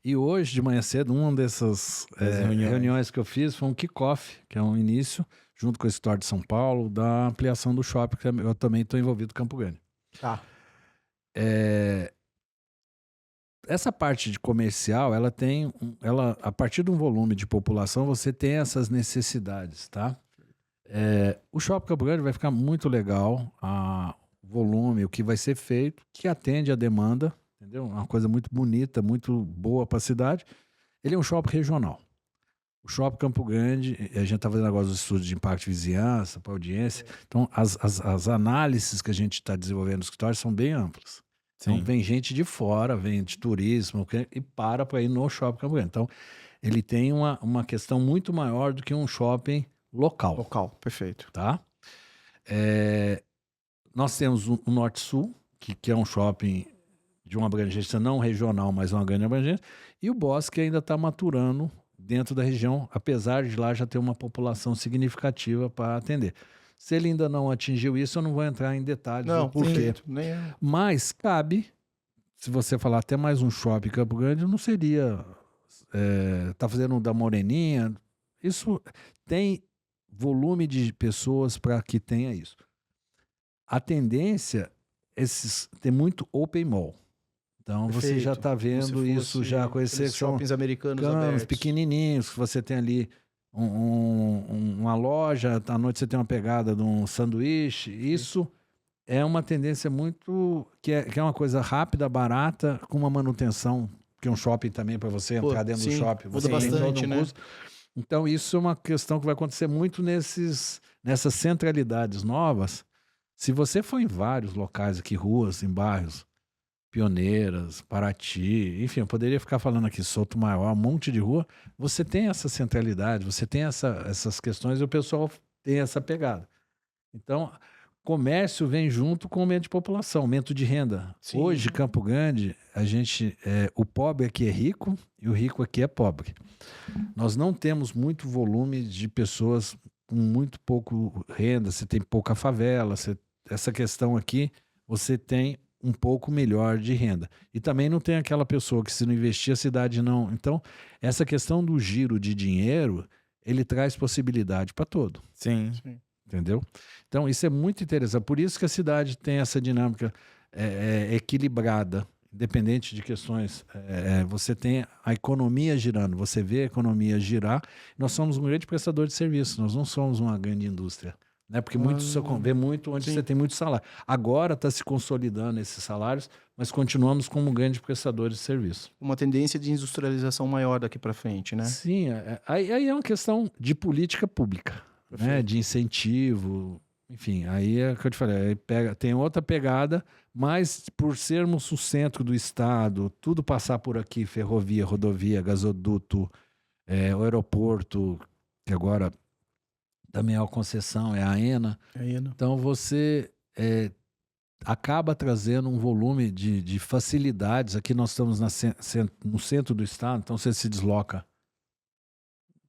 E hoje, de manhã cedo, uma dessas reuniões que eu fiz foi um kickoff, que é um início, junto com o escritório de São Paulo, da ampliação do shopping, que eu também estou envolvido com Campo Grande. Tá. Essa parte de comercial, a partir de um volume de população, você tem essas necessidades, tá? O Shopping Campo Grande vai ficar muito legal, o volume, o que vai ser feito, que atende a demanda, entendeu? Uma coisa muito bonita, muito boa para a cidade. Ele é um shopping regional. O Shopping Campo Grande, a gente está fazendo agora os estudos de impacto de vizinhança, para audiência. Então, as análises que a gente está desenvolvendo no escritório são bem amplas. Então, vem gente de fora, vem de turismo, e para ir no Shopping Campo Grande. Então, ele tem uma questão muito maior do que um shopping local. Local, perfeito. Tá? Nós temos o Norte-Sul, que é um shopping de uma abrangência não regional, mas uma grande abrangência, e o Bosque ainda está maturando dentro da região, apesar de lá já ter uma população significativa para atender. Se ele ainda não atingiu isso, eu não vou entrar em detalhes do porquê. Mas cabe, se você falar até mais um shopping em Campo Grande, não seria... tá fazendo um da Moreninha. Isso tem volume de pessoas para que tenha isso. A tendência é ter muito open mall. Então você já está vendo isso, já conhecer shoppings americanos abertos, pequenininhos, que você tem ali uma loja, à noite você tem uma pegada de um sanduíche. Isso é uma tendência muito... que é uma coisa rápida, barata, com uma manutenção, que é um shopping também, para você entrar dentro do shopping. Você muda bastante, né? Então isso é uma questão que vai acontecer muito nessas centralidades novas. Se você for em vários locais aqui, ruas, em bairros, Pioneiras, Paraty, enfim, eu poderia ficar falando aqui, Souto Maior, um monte de rua, você tem essa centralidade, você tem essas questões e o pessoal tem essa pegada. Então, comércio vem junto com o aumento de população, aumento de renda. Sim. Hoje, Campo Grande, o pobre aqui é rico e o rico aqui é pobre. Nós não temos muito volume de pessoas com muito pouco renda, você tem pouca favela, essa questão aqui, você tem um pouco melhor de renda. E também não tem aquela pessoa que, se não investir, a cidade não. Então, essa questão do giro de dinheiro, ele traz possibilidade para todo. Sim. Entendeu? Então, isso é muito interessante. Por isso que a cidade tem essa dinâmica equilibrada, independente de questões. Você tem a economia girando, você vê a economia girar. Nós somos um grande prestador de serviços, nós não somos uma grande indústria. Né? Porque você vê muito onde você tem muito salário. Agora está se consolidando esses salários, mas continuamos como um grande prestador de serviço. Uma tendência de industrialização maior daqui para frente, né? Sim, aí é uma questão de política pública, né? De incentivo, enfim, aí é o que eu te falei, aí tem outra pegada, mas por sermos o centro do estado, tudo passar por aqui, ferrovia, rodovia, gasoduto, o aeroporto, que agora também é a concessão, é a ENA. Então você acaba trazendo um volume de facilidades. Aqui nós estamos no centro do estado, então você se desloca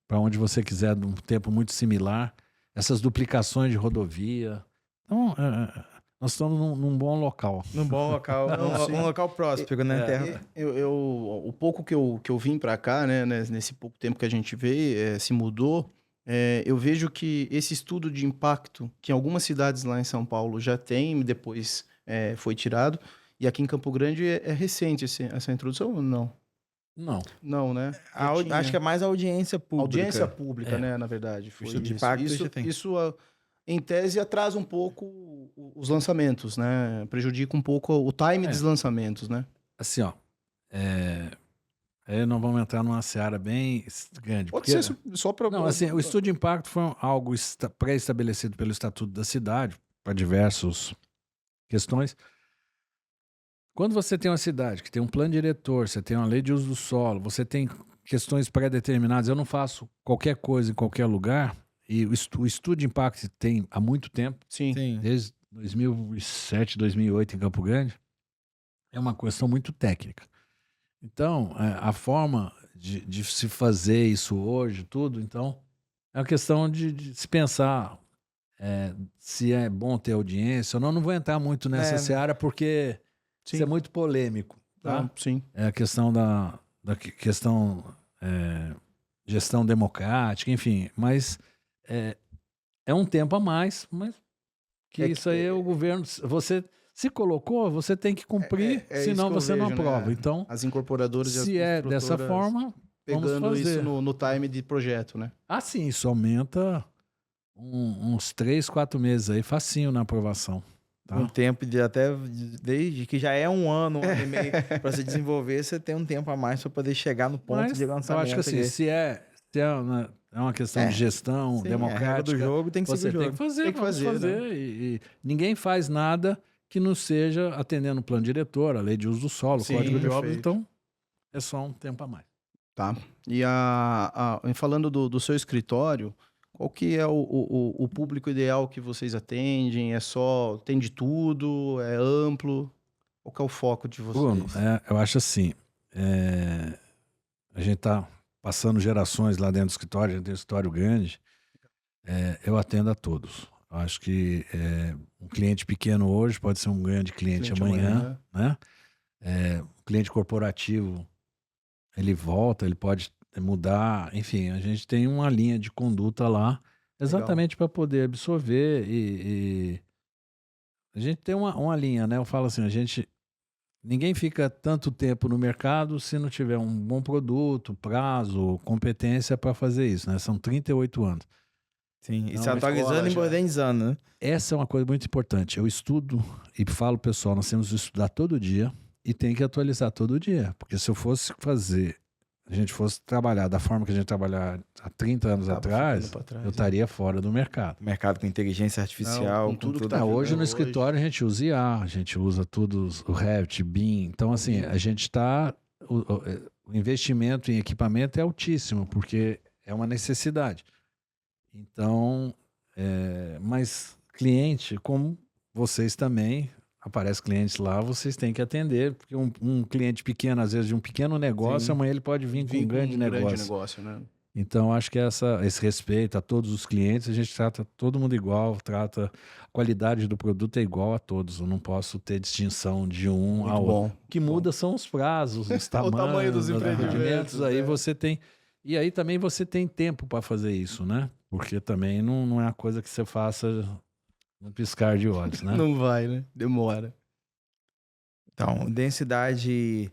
para onde você quiser, num tempo muito similar. Essas duplicações de rodovia. Então, nós estamos num bom local. Num bom local, um local próspero, né? Terra. O pouco que eu vim para cá, né, nesse pouco tempo que a gente veio, se mudou, eu vejo que esse estudo de impacto, que em algumas cidades lá em São Paulo já tem, depois foi tirado, e aqui em Campo Grande é recente essa introdução ou não? Não. Não, né? Acho que é mais a audiência pública. Audiência pública, né, na verdade. Foi Estudo de impacto isso em tese, atrasa um pouco os lançamentos, né? Prejudica um pouco o time dos lançamentos, né? Assim, ó, não vamos entrar numa seara bem grande. Pode ser só para... Não, assim, o estudo de impacto foi algo pré-estabelecido pelo Estatuto da Cidade, para diversas questões. Quando você tem uma cidade que tem um plano diretor, você tem uma lei de uso do solo, você tem questões pré-determinadas, eu não faço qualquer coisa em qualquer lugar, e o estudo de impacto tem há muito tempo, Sim. Desde 2007, 2008 em Campo Grande, é uma questão muito técnica. Então, a forma de se fazer isso hoje, tudo, então, é uma questão de se pensar se é bom ter audiência ou não. Não vou entrar muito nessa seara, porque isso é muito polêmico. Tá? Sim. É a questão da questão gestão democrática, enfim, mas é um tempo a mais, mas isso aí o governo... Você se colocou, você tem que cumprir, senão você não aprova. Né? Então, as incorporadoras e as se dessa forma, pegando isso no time de projeto, né? Ah, sim, isso aumenta uns 3, 4 meses aí, facinho na aprovação. Tá? Um tempo desde que já é um ano e meio para se desenvolver, você tem um tempo a mais para poder chegar no ponto de lançamento. Eu acho que assim, se é uma questão de gestão democrática, a regra do jogo tem que ser tem que fazer. Tem que fazer. Né? E ninguém faz nada que não seja atendendo o plano diretor, a lei de uso do solo, o código de obras, então é só um tempo a mais. Tá. E falando do seu escritório, qual que é o público ideal que vocês atendem? Tem de tudo? É amplo? Qual que é o foco de vocês? Bruno, eu acho assim, a gente tá passando gerações lá dentro do escritório, a gente tem um escritório grande, eu atendo a todos. Eu acho que um cliente pequeno hoje pode ser um grande cliente amanhã, né? Um cliente corporativo, ele volta, ele pode mudar, enfim, a gente tem uma linha de conduta lá, exatamente para poder absorver e a gente tem uma linha, né? Eu falo assim, ninguém fica tanto tempo no mercado se não tiver um bom produto, prazo, competência para fazer isso, né? São 38 anos. Sim, e se atualizando e modernizando, né? Essa é uma coisa muito importante. Eu estudo e falo, pessoal, nós temos que estudar todo dia e tem que atualizar todo dia. Porque se eu fosse a gente fosse trabalhar da forma que a gente trabalhava há 30 anos atrás, eu estaria fora do mercado. Mercado com inteligência artificial, com tudo que tá hoje no escritório a gente usa IA, a gente usa tudo, o Revit, BIM. Então, assim, a gente está... O investimento em equipamento é altíssimo, porque é uma necessidade. Então, mas cliente, como vocês também, aparece clientes lá, vocês têm que atender, porque um cliente pequeno, às vezes de um pequeno negócio, amanhã ele pode vir com um grande negócio. Né? Então, acho que esse respeito a todos os clientes, a gente trata todo mundo igual, trata a qualidade do produto é igual a todos. Eu não posso ter distinção de um Muito ao outro. bom. O que muda são os prazos, os O tamanho dos tamanhos, empreendimentos, aí né? você tem. E aí também você tem tempo para fazer isso, né? Porque também não é uma coisa que você faça no piscar de olhos, né? Não vai, né? Demora. Então, densidade,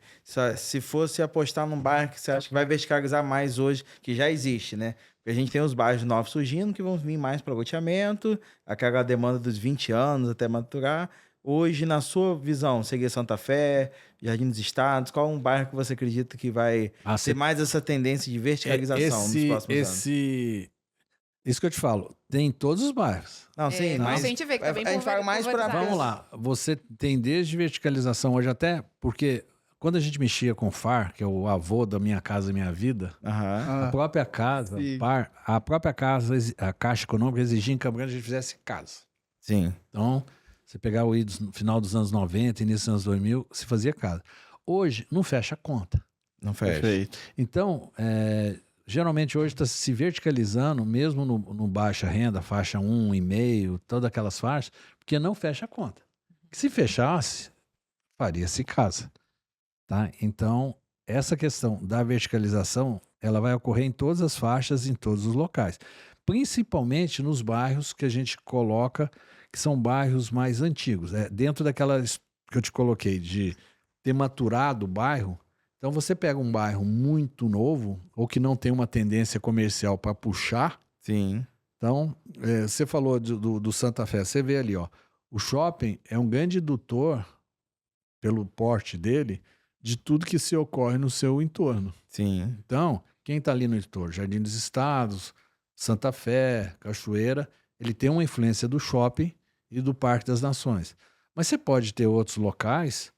se fosse apostar num bairro que você acha que vai verticalizar mais hoje, que já existe, né? Porque a gente tem os bairros novos surgindo que vão vir mais para loteamento, aquela demanda dos 20 anos até maturar. Hoje, na sua visão, seria Santa Fé, Jardim dos Estados, qual um bairro que você acredita que vai ter mais essa tendência de verticalização nos próximos anos? Isso que eu te falo, tem em todos os bairros. Não, sim, Não, mas a gente vê que tá bem a gente fala mais para... pulverizado. Vamos lá, você tem desde verticalização hoje até, porque quando a gente mexia com FAR, que é o avô da Minha Casa Minha Vida, Aham. a própria casa, sim. a própria casa, a Caixa Econômica exigia em Campo Grande que a gente fizesse casa. Sim. Então, você pegar o no final dos anos 90, início dos anos 2000, se fazia casa. Hoje, não fecha a conta. Não fecha. Perfeito. Então, geralmente hoje está se verticalizando, mesmo no baixa renda, faixa 1,5, todas aquelas faixas, porque não fecha a conta. Se fechasse, faria-se casa. Tá? Então, essa questão da verticalização, ela vai ocorrer em todas as faixas, em todos os locais. Principalmente nos bairros que a gente coloca, que são bairros mais antigos. Dentro daquelas que eu te coloquei, de ter maturado o bairro. Então, você pega um bairro muito novo, ou que não tem uma tendência comercial para puxar. Sim. Então, você falou do Santa Fé, você vê ali, ó, o shopping é um grande indutor, pelo porte dele, de tudo que se ocorre no seu entorno. Sim. Então, quem está ali no entorno? Jardim dos Estados, Santa Fé, Cachoeira, ele tem uma influência do shopping e do Parque das Nações. Mas você pode ter outros locais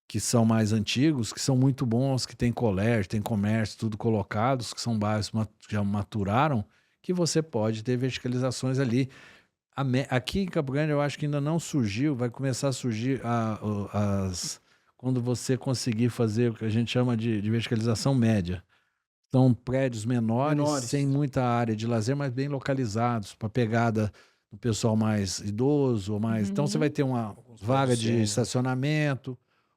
que são mais antigos, que são muito bons, que tem colégio, tem comércio, tudo colocados, que são bairros que já maturaram, que você pode ter verticalizações ali. Aqui em Campo Grande eu acho que ainda não surgiu, vai começar a surgir quando você conseguir fazer o que a gente chama de verticalização média. São prédios menores, sem muita área de lazer, mas bem localizados, para pegada do pessoal mais idoso. Então você vai ter uma vaga de estacionamento,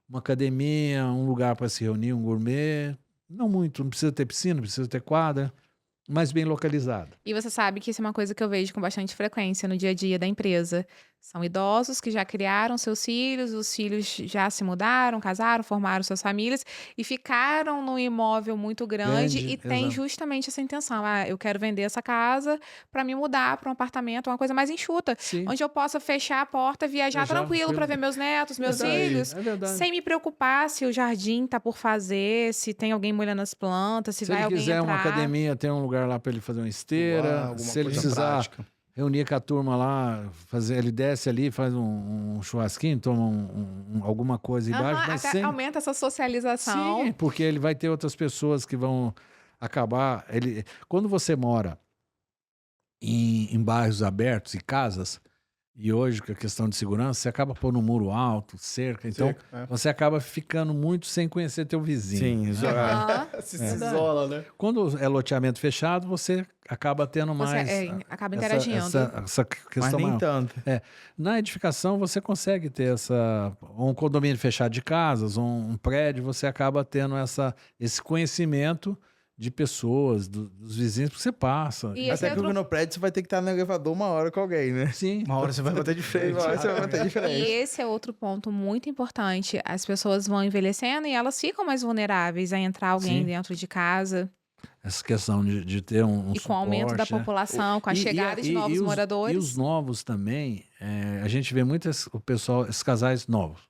uma academia, um lugar para se reunir, um gourmet. Não muito, não precisa ter piscina, não precisa ter quadra, mas bem localizado. E você sabe que isso é uma coisa que eu vejo com bastante frequência no dia a dia da empresa. São idosos que já criaram seus filhos, os filhos já se mudaram, casaram, formaram suas famílias e ficaram num imóvel muito grande e tem exato. justamente essa intenção. Eu quero vender essa casa para me mudar para um apartamento, uma coisa mais enxuta, Sim. onde eu possa fechar a porta, viajar tranquilo para ver meus netos, meus filhos, É verdade. sem me preocupar se o jardim tá por fazer, se tem alguém molhando as plantas, se Se vai ele alguém quiser uma entrar. academia, tem um lugar lá para ele fazer uma esteira. Alguma Se ele coisa precisar prática. reunir com a turma lá, ele desce ali, faz um churrasquinho, toma alguma coisa embaixo, Aham, mas até sem... aumenta essa socialização. Sim, porque ele vai ter outras pessoas que vão acabar... Quando você mora em bairros abertos e casas, e hoje com a questão de segurança, você acaba pondo um muro alto, cerca, então você acaba ficando muito sem conhecer teu vizinho. Sim, né? isolado. Se isola, né? Quando é loteamento fechado, você acaba tendo Você mais... acaba interagindo. Essa questão Mas nem maior. tanto. Na edificação, você consegue ter um condomínio fechado de casas, um prédio, você acaba tendo esse conhecimento de pessoas, dos vizinhos, porque você passa. E esse Até é porque no prédio você vai ter que estar no elevador uma hora com alguém, né? Sim. Uma hora você vai bater de frente. Uma hora você vai bater de E frente. esse é outro ponto muito importante. As pessoas vão envelhecendo e elas ficam mais vulneráveis a entrar alguém Sim. dentro de casa. Essa questão de ter um E com o aumento da suporte, né? população, com a chegada de novos moradores. E os novos também, a gente vê muito o pessoal, esses casais novos.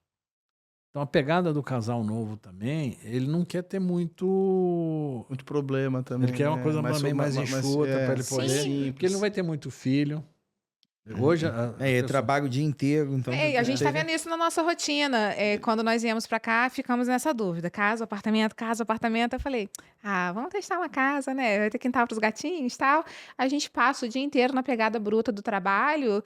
Então a pegada do casal novo também, ele não quer ter muito problema também. Ele quer uma coisa também mais enxuta para ele poder. Sim. Porque ele não vai ter muito filho. Hoje. Eu trabalho o dia inteiro, então. A gente tá vendo isso na nossa rotina. Quando nós viemos pra cá, ficamos nessa dúvida. Casa, apartamento, casa, apartamento. Eu falei, vamos testar uma casa, né? Vai ter quintal pros gatinhos e tal. A gente passa o dia inteiro na pegada bruta do trabalho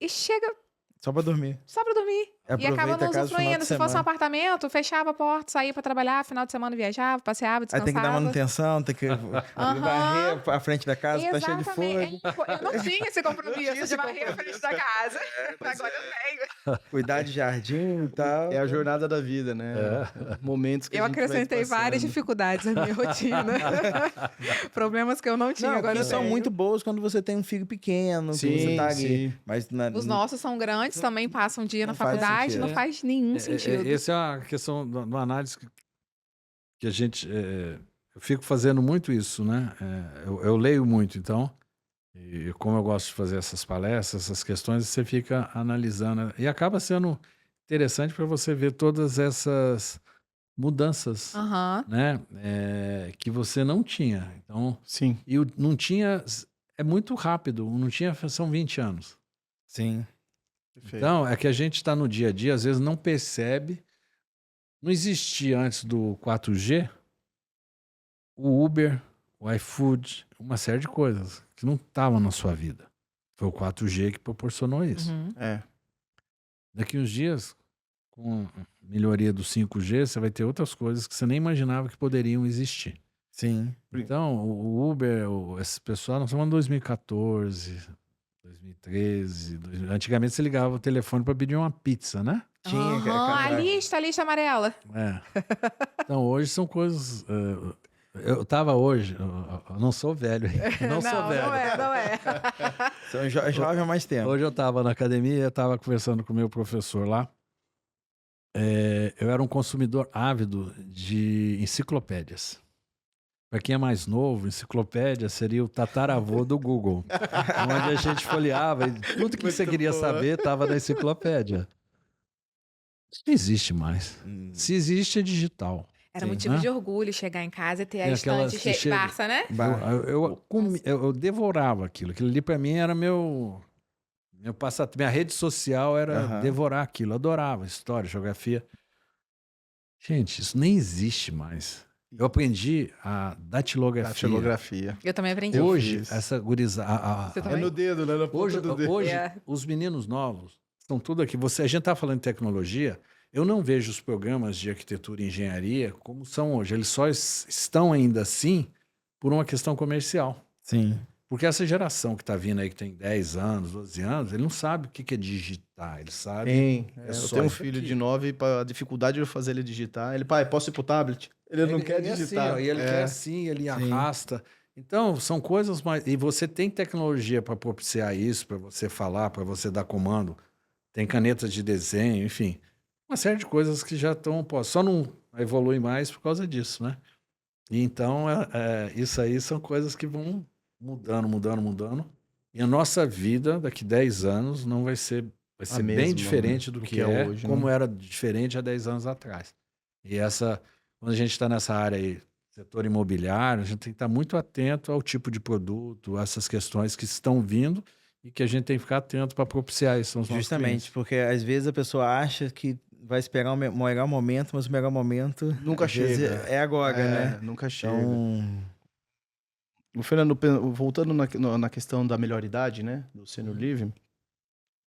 e chega Só pra dormir. só pra dormir. E acaba Aproveita não a casa no final usufruindo. de Se fosse um semana. apartamento, fechava a porta, saía pra trabalhar, final de semana viajava, passeava, Aí descansava. tem que dar manutenção, tem que varrer a frente da casa, tá cheio de Exatamente. fogo. Eu não tinha esse compromisso de varrer a frente da casa. Agora eu tenho. Cuidar de jardim e tal. É a jornada da vida, né? Momentos que Eu a gente vai acrescentei várias passando. dificuldades na minha rotina. Problemas que eu não tinha, Não, agora que eu são tenho. muito boas quando você tem um filho pequeno, que você Sim, tá ali. sim. Mas Os nossos são grandes, também passam um dia Não na faz faculdade, sentido. não faz nenhum sentido. Essa é uma questão de uma análise que a gente... eu fico fazendo muito isso, né? Eu leio muito, então, e como eu gosto de fazer essas palestras, essas questões, você fica analisando. E acaba sendo interessante para você ver todas essas mudanças, Aham. né? Que você não tinha. Então, Sim. e não tinha... É muito rápido, não tinha... São 20 anos. Sim. Perfeito. Então, é que a gente está no dia a dia, às vezes não percebe. Não existia antes do 4G o Uber, o iFood, uma série de coisas que não estavam na sua vida. Foi o 4G que proporcionou isso. Uhum. É. Daqui uns dias, com a melhoria do 5G, você vai ter outras coisas que você nem imaginava que poderiam existir. Sim. Então, o Uber, esse pessoal, nós estamos em 2014, 2013. Antigamente você ligava o telefone para pedir uma pizza, né? Tinha, Aham, a lista amarela. É. Então, hoje são coisas. Eu tava hoje, eu não sou velho, não sou velho. Não é. São jovens há mais tempo. Hoje eu estava na academia, eu estava conversando com o meu professor lá. Eu era um consumidor ávido de enciclopédias. Para quem é mais novo, enciclopédia seria o tataravô do Google, onde a gente folheava e tudo que você queria saber estava na enciclopédia. Isso não existe mais. Se existe, é digital. Era Sim. motivo Né? de orgulho chegar em casa e ter a Tem aquela estante que chega- Barça, né? Eu devorava aquilo. Aquilo ali para mim era meu minha rede social era Aham. devorar aquilo. Eu adorava história, geografia. Gente, isso nem existe mais. Eu aprendi a datilografia. Datilografia. Eu também aprendi. Hoje, fiz. essa gurizada. Você também? dedo, né? Na ponta Hoje, do dedo. hoje É. os meninos novos estão tudo aqui. A gente está falando de tecnologia. Eu não vejo os programas de arquitetura e engenharia como são hoje. Eles só estão ainda assim por uma questão comercial. Sim. Porque essa geração que está vindo aí, que tem 10 anos, 12 anos, ele não sabe o que é digitar. Ele sabe. Tem. É eu só tenho um isso filho aqui. de 9, a dificuldade de fazer ele digitar. Ele, pai, posso ir pro tablet? Ele não quer é digitar. Assim, ó, e ele quer assim, ele arrasta. Então, são coisas mais. E você tem tecnologia para propiciar isso, para você falar, para você dar comando. Tem canetas de desenho, enfim. Uma série de coisas que já estão. Só não evolui mais por causa disso, né? E então, isso aí são coisas que vão mudando. E a nossa vida, daqui 10 anos, não vai ser. Vai ser bem mesma, diferente né? do Do que que é é, hoje, como né? era diferente há 10 anos atrás. E quando a gente está nessa área aí, setor imobiliário, a gente tem que estar muito atento ao tipo de produto, a essas questões que estão vindo e que a gente tem que ficar atento para propiciar isso aos nossos Justamente, clientes. porque às vezes a pessoa acha que vai esperar o melhor momento, mas o melhor momento Nunca às vezes, chega. é agora, né? Nunca chega. Então, O Fernando, voltando na questão da melhor idade, né? Do Senior Living,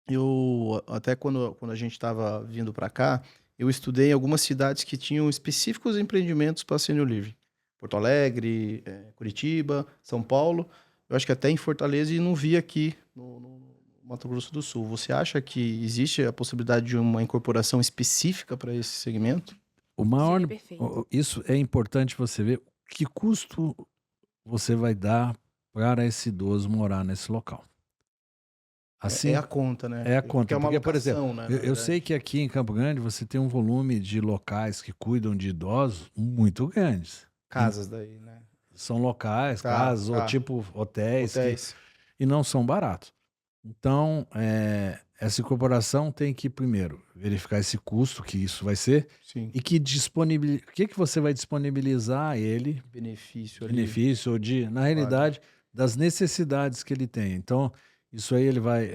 eu até quando a gente estava vindo para cá, eu estudei em algumas cidades que tinham específicos empreendimentos para Senior Living. Porto Alegre, Curitiba, São Paulo. Eu acho que até em Fortaleza e não vi aqui no Mato Grosso do Sul. Você acha que existe a possibilidade de uma incorporação específica para esse segmento? O maior, Seria perfeito. isso é importante você ver que custo você vai dar para esse idoso morar nesse local. Assim, É a conta, né? é a conta. Porque é uma Porque, por locação, exemplo, né, na eu verdade. sei que aqui em Campo Grande você tem um volume de locais que cuidam de idosos muito grandes. Casas daí, né? São locais, Tá, casas, ou tá. tipo hotéis, Hotéis. e não são baratos. Então, essa incorporação tem que, primeiro, verificar esse custo que isso vai ser Sim. e o que você vai disponibilizar a ele, Benefício ali. benefício, na realidade, das necessidades que ele tem. Então, isso aí ele vai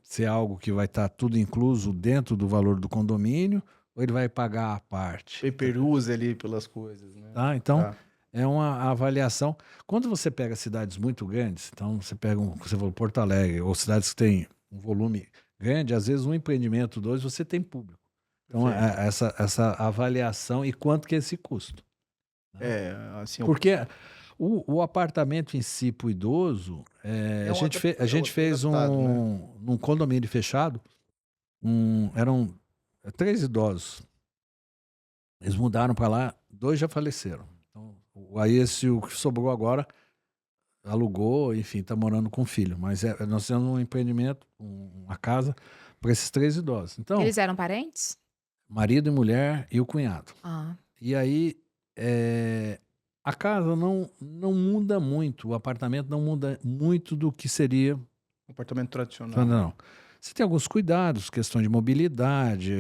ser algo que vai estar tudo incluso dentro do valor do condomínio ou ele vai pagar a parte? Pay-per-use ali pelas coisas, né? Tá? Então, Tá. é uma avaliação. Quando você pega cidades muito grandes, então você pega, você falou Porto Alegre, ou cidades que têm um volume grande, às vezes um empreendimento, dois, você tem público. Então, essa avaliação e quanto que é esse custo. Assim... Porque o apartamento em si, pro idoso, a gente fez num condomínio fechado, eram 3 idosos. Eles mudaram para lá, 2 já faleceram. Então, aí o que sobrou agora alugou, enfim, está morando com o filho. Mas nós temos um empreendimento, uma casa para esses 3 idosos. Então, Eles eram parentes? marido e mulher e o cunhado. Ah. E aí a casa não muda muito, o apartamento não muda muito do que seria apartamento tradicional. Não. Você tem alguns cuidados, questão de mobilidade,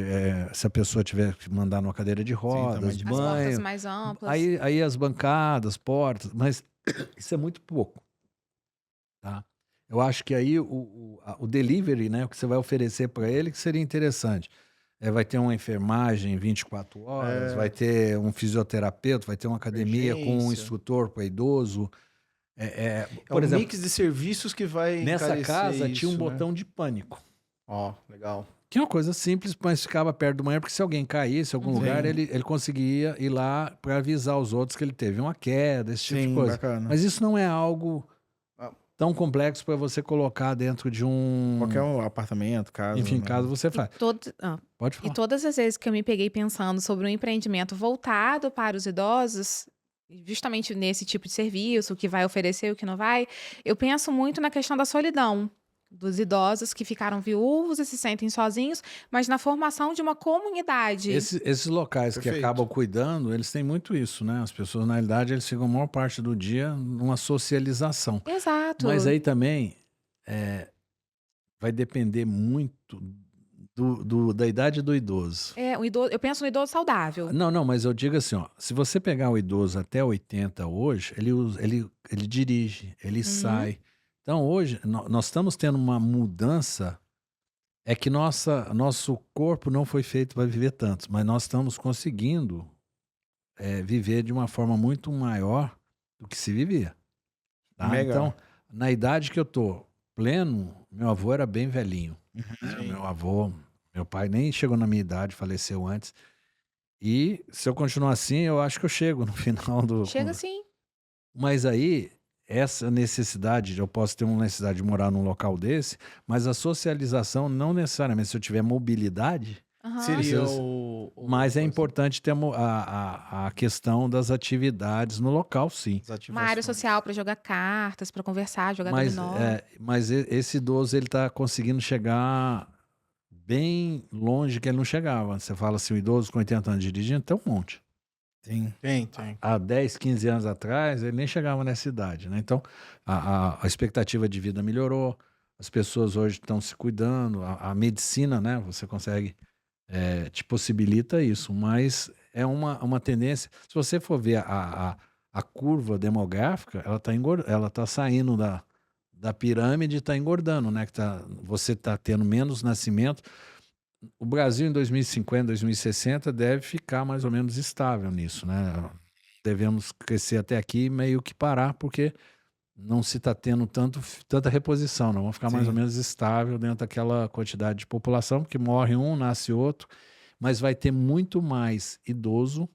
se a pessoa tiver que mandar numa cadeira de rodas, As banho. portas mais amplas. Aí as bancadas, portas, mas isso é muito pouco. Tá? Eu acho que aí o delivery, né, o que você vai oferecer para ele, que seria interessante. Vai ter uma enfermagem 24 horas, vai ter um fisioterapeuta, vai ter uma academia com um instrutor para idoso. Por exemplo, mix de serviços que vai nessa casa isso, tinha um botão de pânico. Legal. Que é uma coisa simples, mas ficava perto do banheiro, porque se alguém caísse em algum lugar, ele conseguia ir lá para avisar os outros que ele teve uma queda, esse tipo de coisa. Bacana. Mas isso não é algo tão complexo para você colocar dentro de um... Qualquer apartamento, casa. Enfim, casa você faz. Pode falar. E todas as vezes que eu me peguei pensando sobre um empreendimento voltado para os idosos, justamente nesse tipo de serviço, o que vai oferecer, o que não vai, eu penso muito na questão da solidão dos idosos que ficaram viúvos e se sentem sozinhos, mas na formação de uma comunidade. Esses locais que acabam cuidando, eles têm muito isso, né? As pessoas, na realidade, eles ficam a maior parte do dia numa socialização. Exato. Mas aí também vai depender muito da idade do idoso. Eu penso no idoso saudável. Não, mas eu digo assim, ó, se você pegar o idoso até 80 hoje, ele dirige, ele sai. Então hoje nós estamos tendo uma mudança, é que nosso corpo não foi feito para viver tanto, mas nós estamos conseguindo viver de uma forma muito maior do que se vivia. Tá? Então, na idade que eu tô pleno, meu avô era bem velhinho. Meu pai nem chegou na minha idade, faleceu antes. E se eu continuar assim, eu acho que eu chego no final do... Chega sim. Mas aí, essa necessidade, eu posso ter uma necessidade de morar num local desse, mas a socialização não necessariamente, se eu tiver mobilidade... Seria Mas é importante ter a questão das atividades no local, sim. Uma área social para jogar cartas, para conversar, jogar dominó. Mas esse idoso, ele está conseguindo chegar bem longe que ele não chegava. Você fala assim, o idoso com 80 anos dirigindo, tem um monte. Tem. Há 10, 15 anos atrás, ele nem chegava nessa idade, né? Então, a expectativa de vida melhorou, as pessoas hoje estão se cuidando, a medicina, né? Você consegue... te possibilita isso, mas é uma tendência. Se você for ver a curva demográfica, ela tá saindo da pirâmide e está engordando, né? Você está tendo menos nascimento. O Brasil em 2050, 2060 deve ficar mais ou menos estável nisso, né? Devemos crescer até aqui e meio que parar, porque não se está tendo tanta reposição, não. Vamos ficar mais ou menos estável dentro daquela quantidade de população, porque morre um, nasce outro, mas vai ter muito mais idoso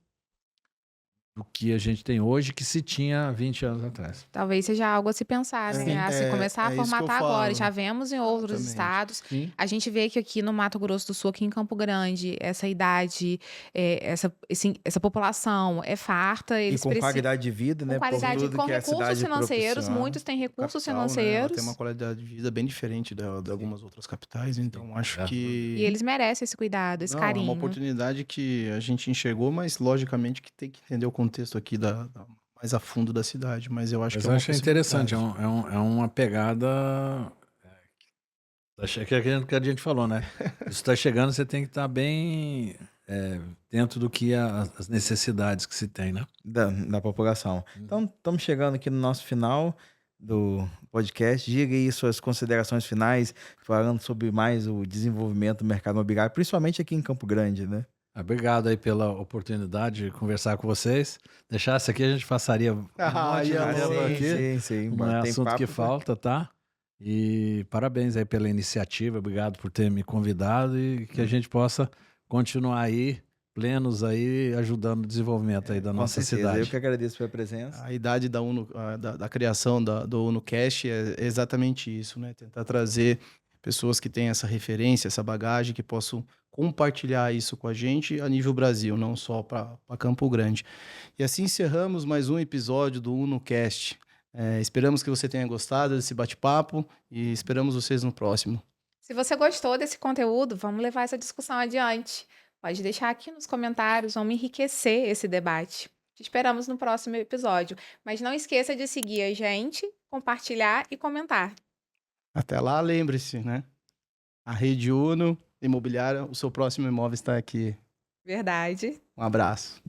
do que a gente tem hoje, que se tinha 20 anos atrás. Talvez seja algo a se pensar, né? A se começar a formatar agora. Já vemos em outros estados. Sim. A gente vê que aqui no Mato Grosso do Sul, aqui em Campo Grande, essa idade, essa população é farta. Eles com qualidade de vida, né? Com qualidade, com recursos financeiros. Muitos têm recursos financeiros. Tem uma qualidade de vida bem diferente de algumas outras capitais, então acho que... E eles merecem esse cuidado, esse carinho. É uma oportunidade que a gente enxergou, mas logicamente que tem que entender o contexto aqui mais a fundo da cidade, mas eu acho que eu acho interessante, é uma pegada que a gente falou, né? Isso está chegando, você tem que estar bem dentro do que as necessidades que se tem, né? Da população. Então, estamos chegando aqui no nosso final do podcast. Diga aí suas considerações finais, falando sobre mais o desenvolvimento do mercado imobiliário, principalmente aqui em Campo Grande, né? Obrigado aí pela oportunidade de conversar com vocês. Deixasse aqui, a gente passaria sim. Não é assunto que falta, tá? E parabéns aí pela iniciativa, obrigado por ter me convidado e que a gente possa continuar aí, plenos aí, ajudando o desenvolvimento aí da Com nossa certeza. Eu cidade. que agradeço pela presença. A idade da da criação do UnoCast é exatamente isso, né? Tentar trazer pessoas que têm essa referência, essa bagagem, que possam compartilhar isso com a gente a nível Brasil, não só para Campo Grande. E assim encerramos mais um episódio do UnoCast. Esperamos que você tenha gostado desse bate-papo e esperamos vocês no próximo. Se você gostou desse conteúdo, vamos levar essa discussão adiante. Pode deixar aqui nos comentários, vamos enriquecer esse debate. Te esperamos no próximo episódio. Mas não esqueça de seguir a gente, compartilhar e comentar. Até lá, lembre-se, né? A Rede Uno Imobiliária, o seu próximo imóvel está aqui. Verdade. Um abraço.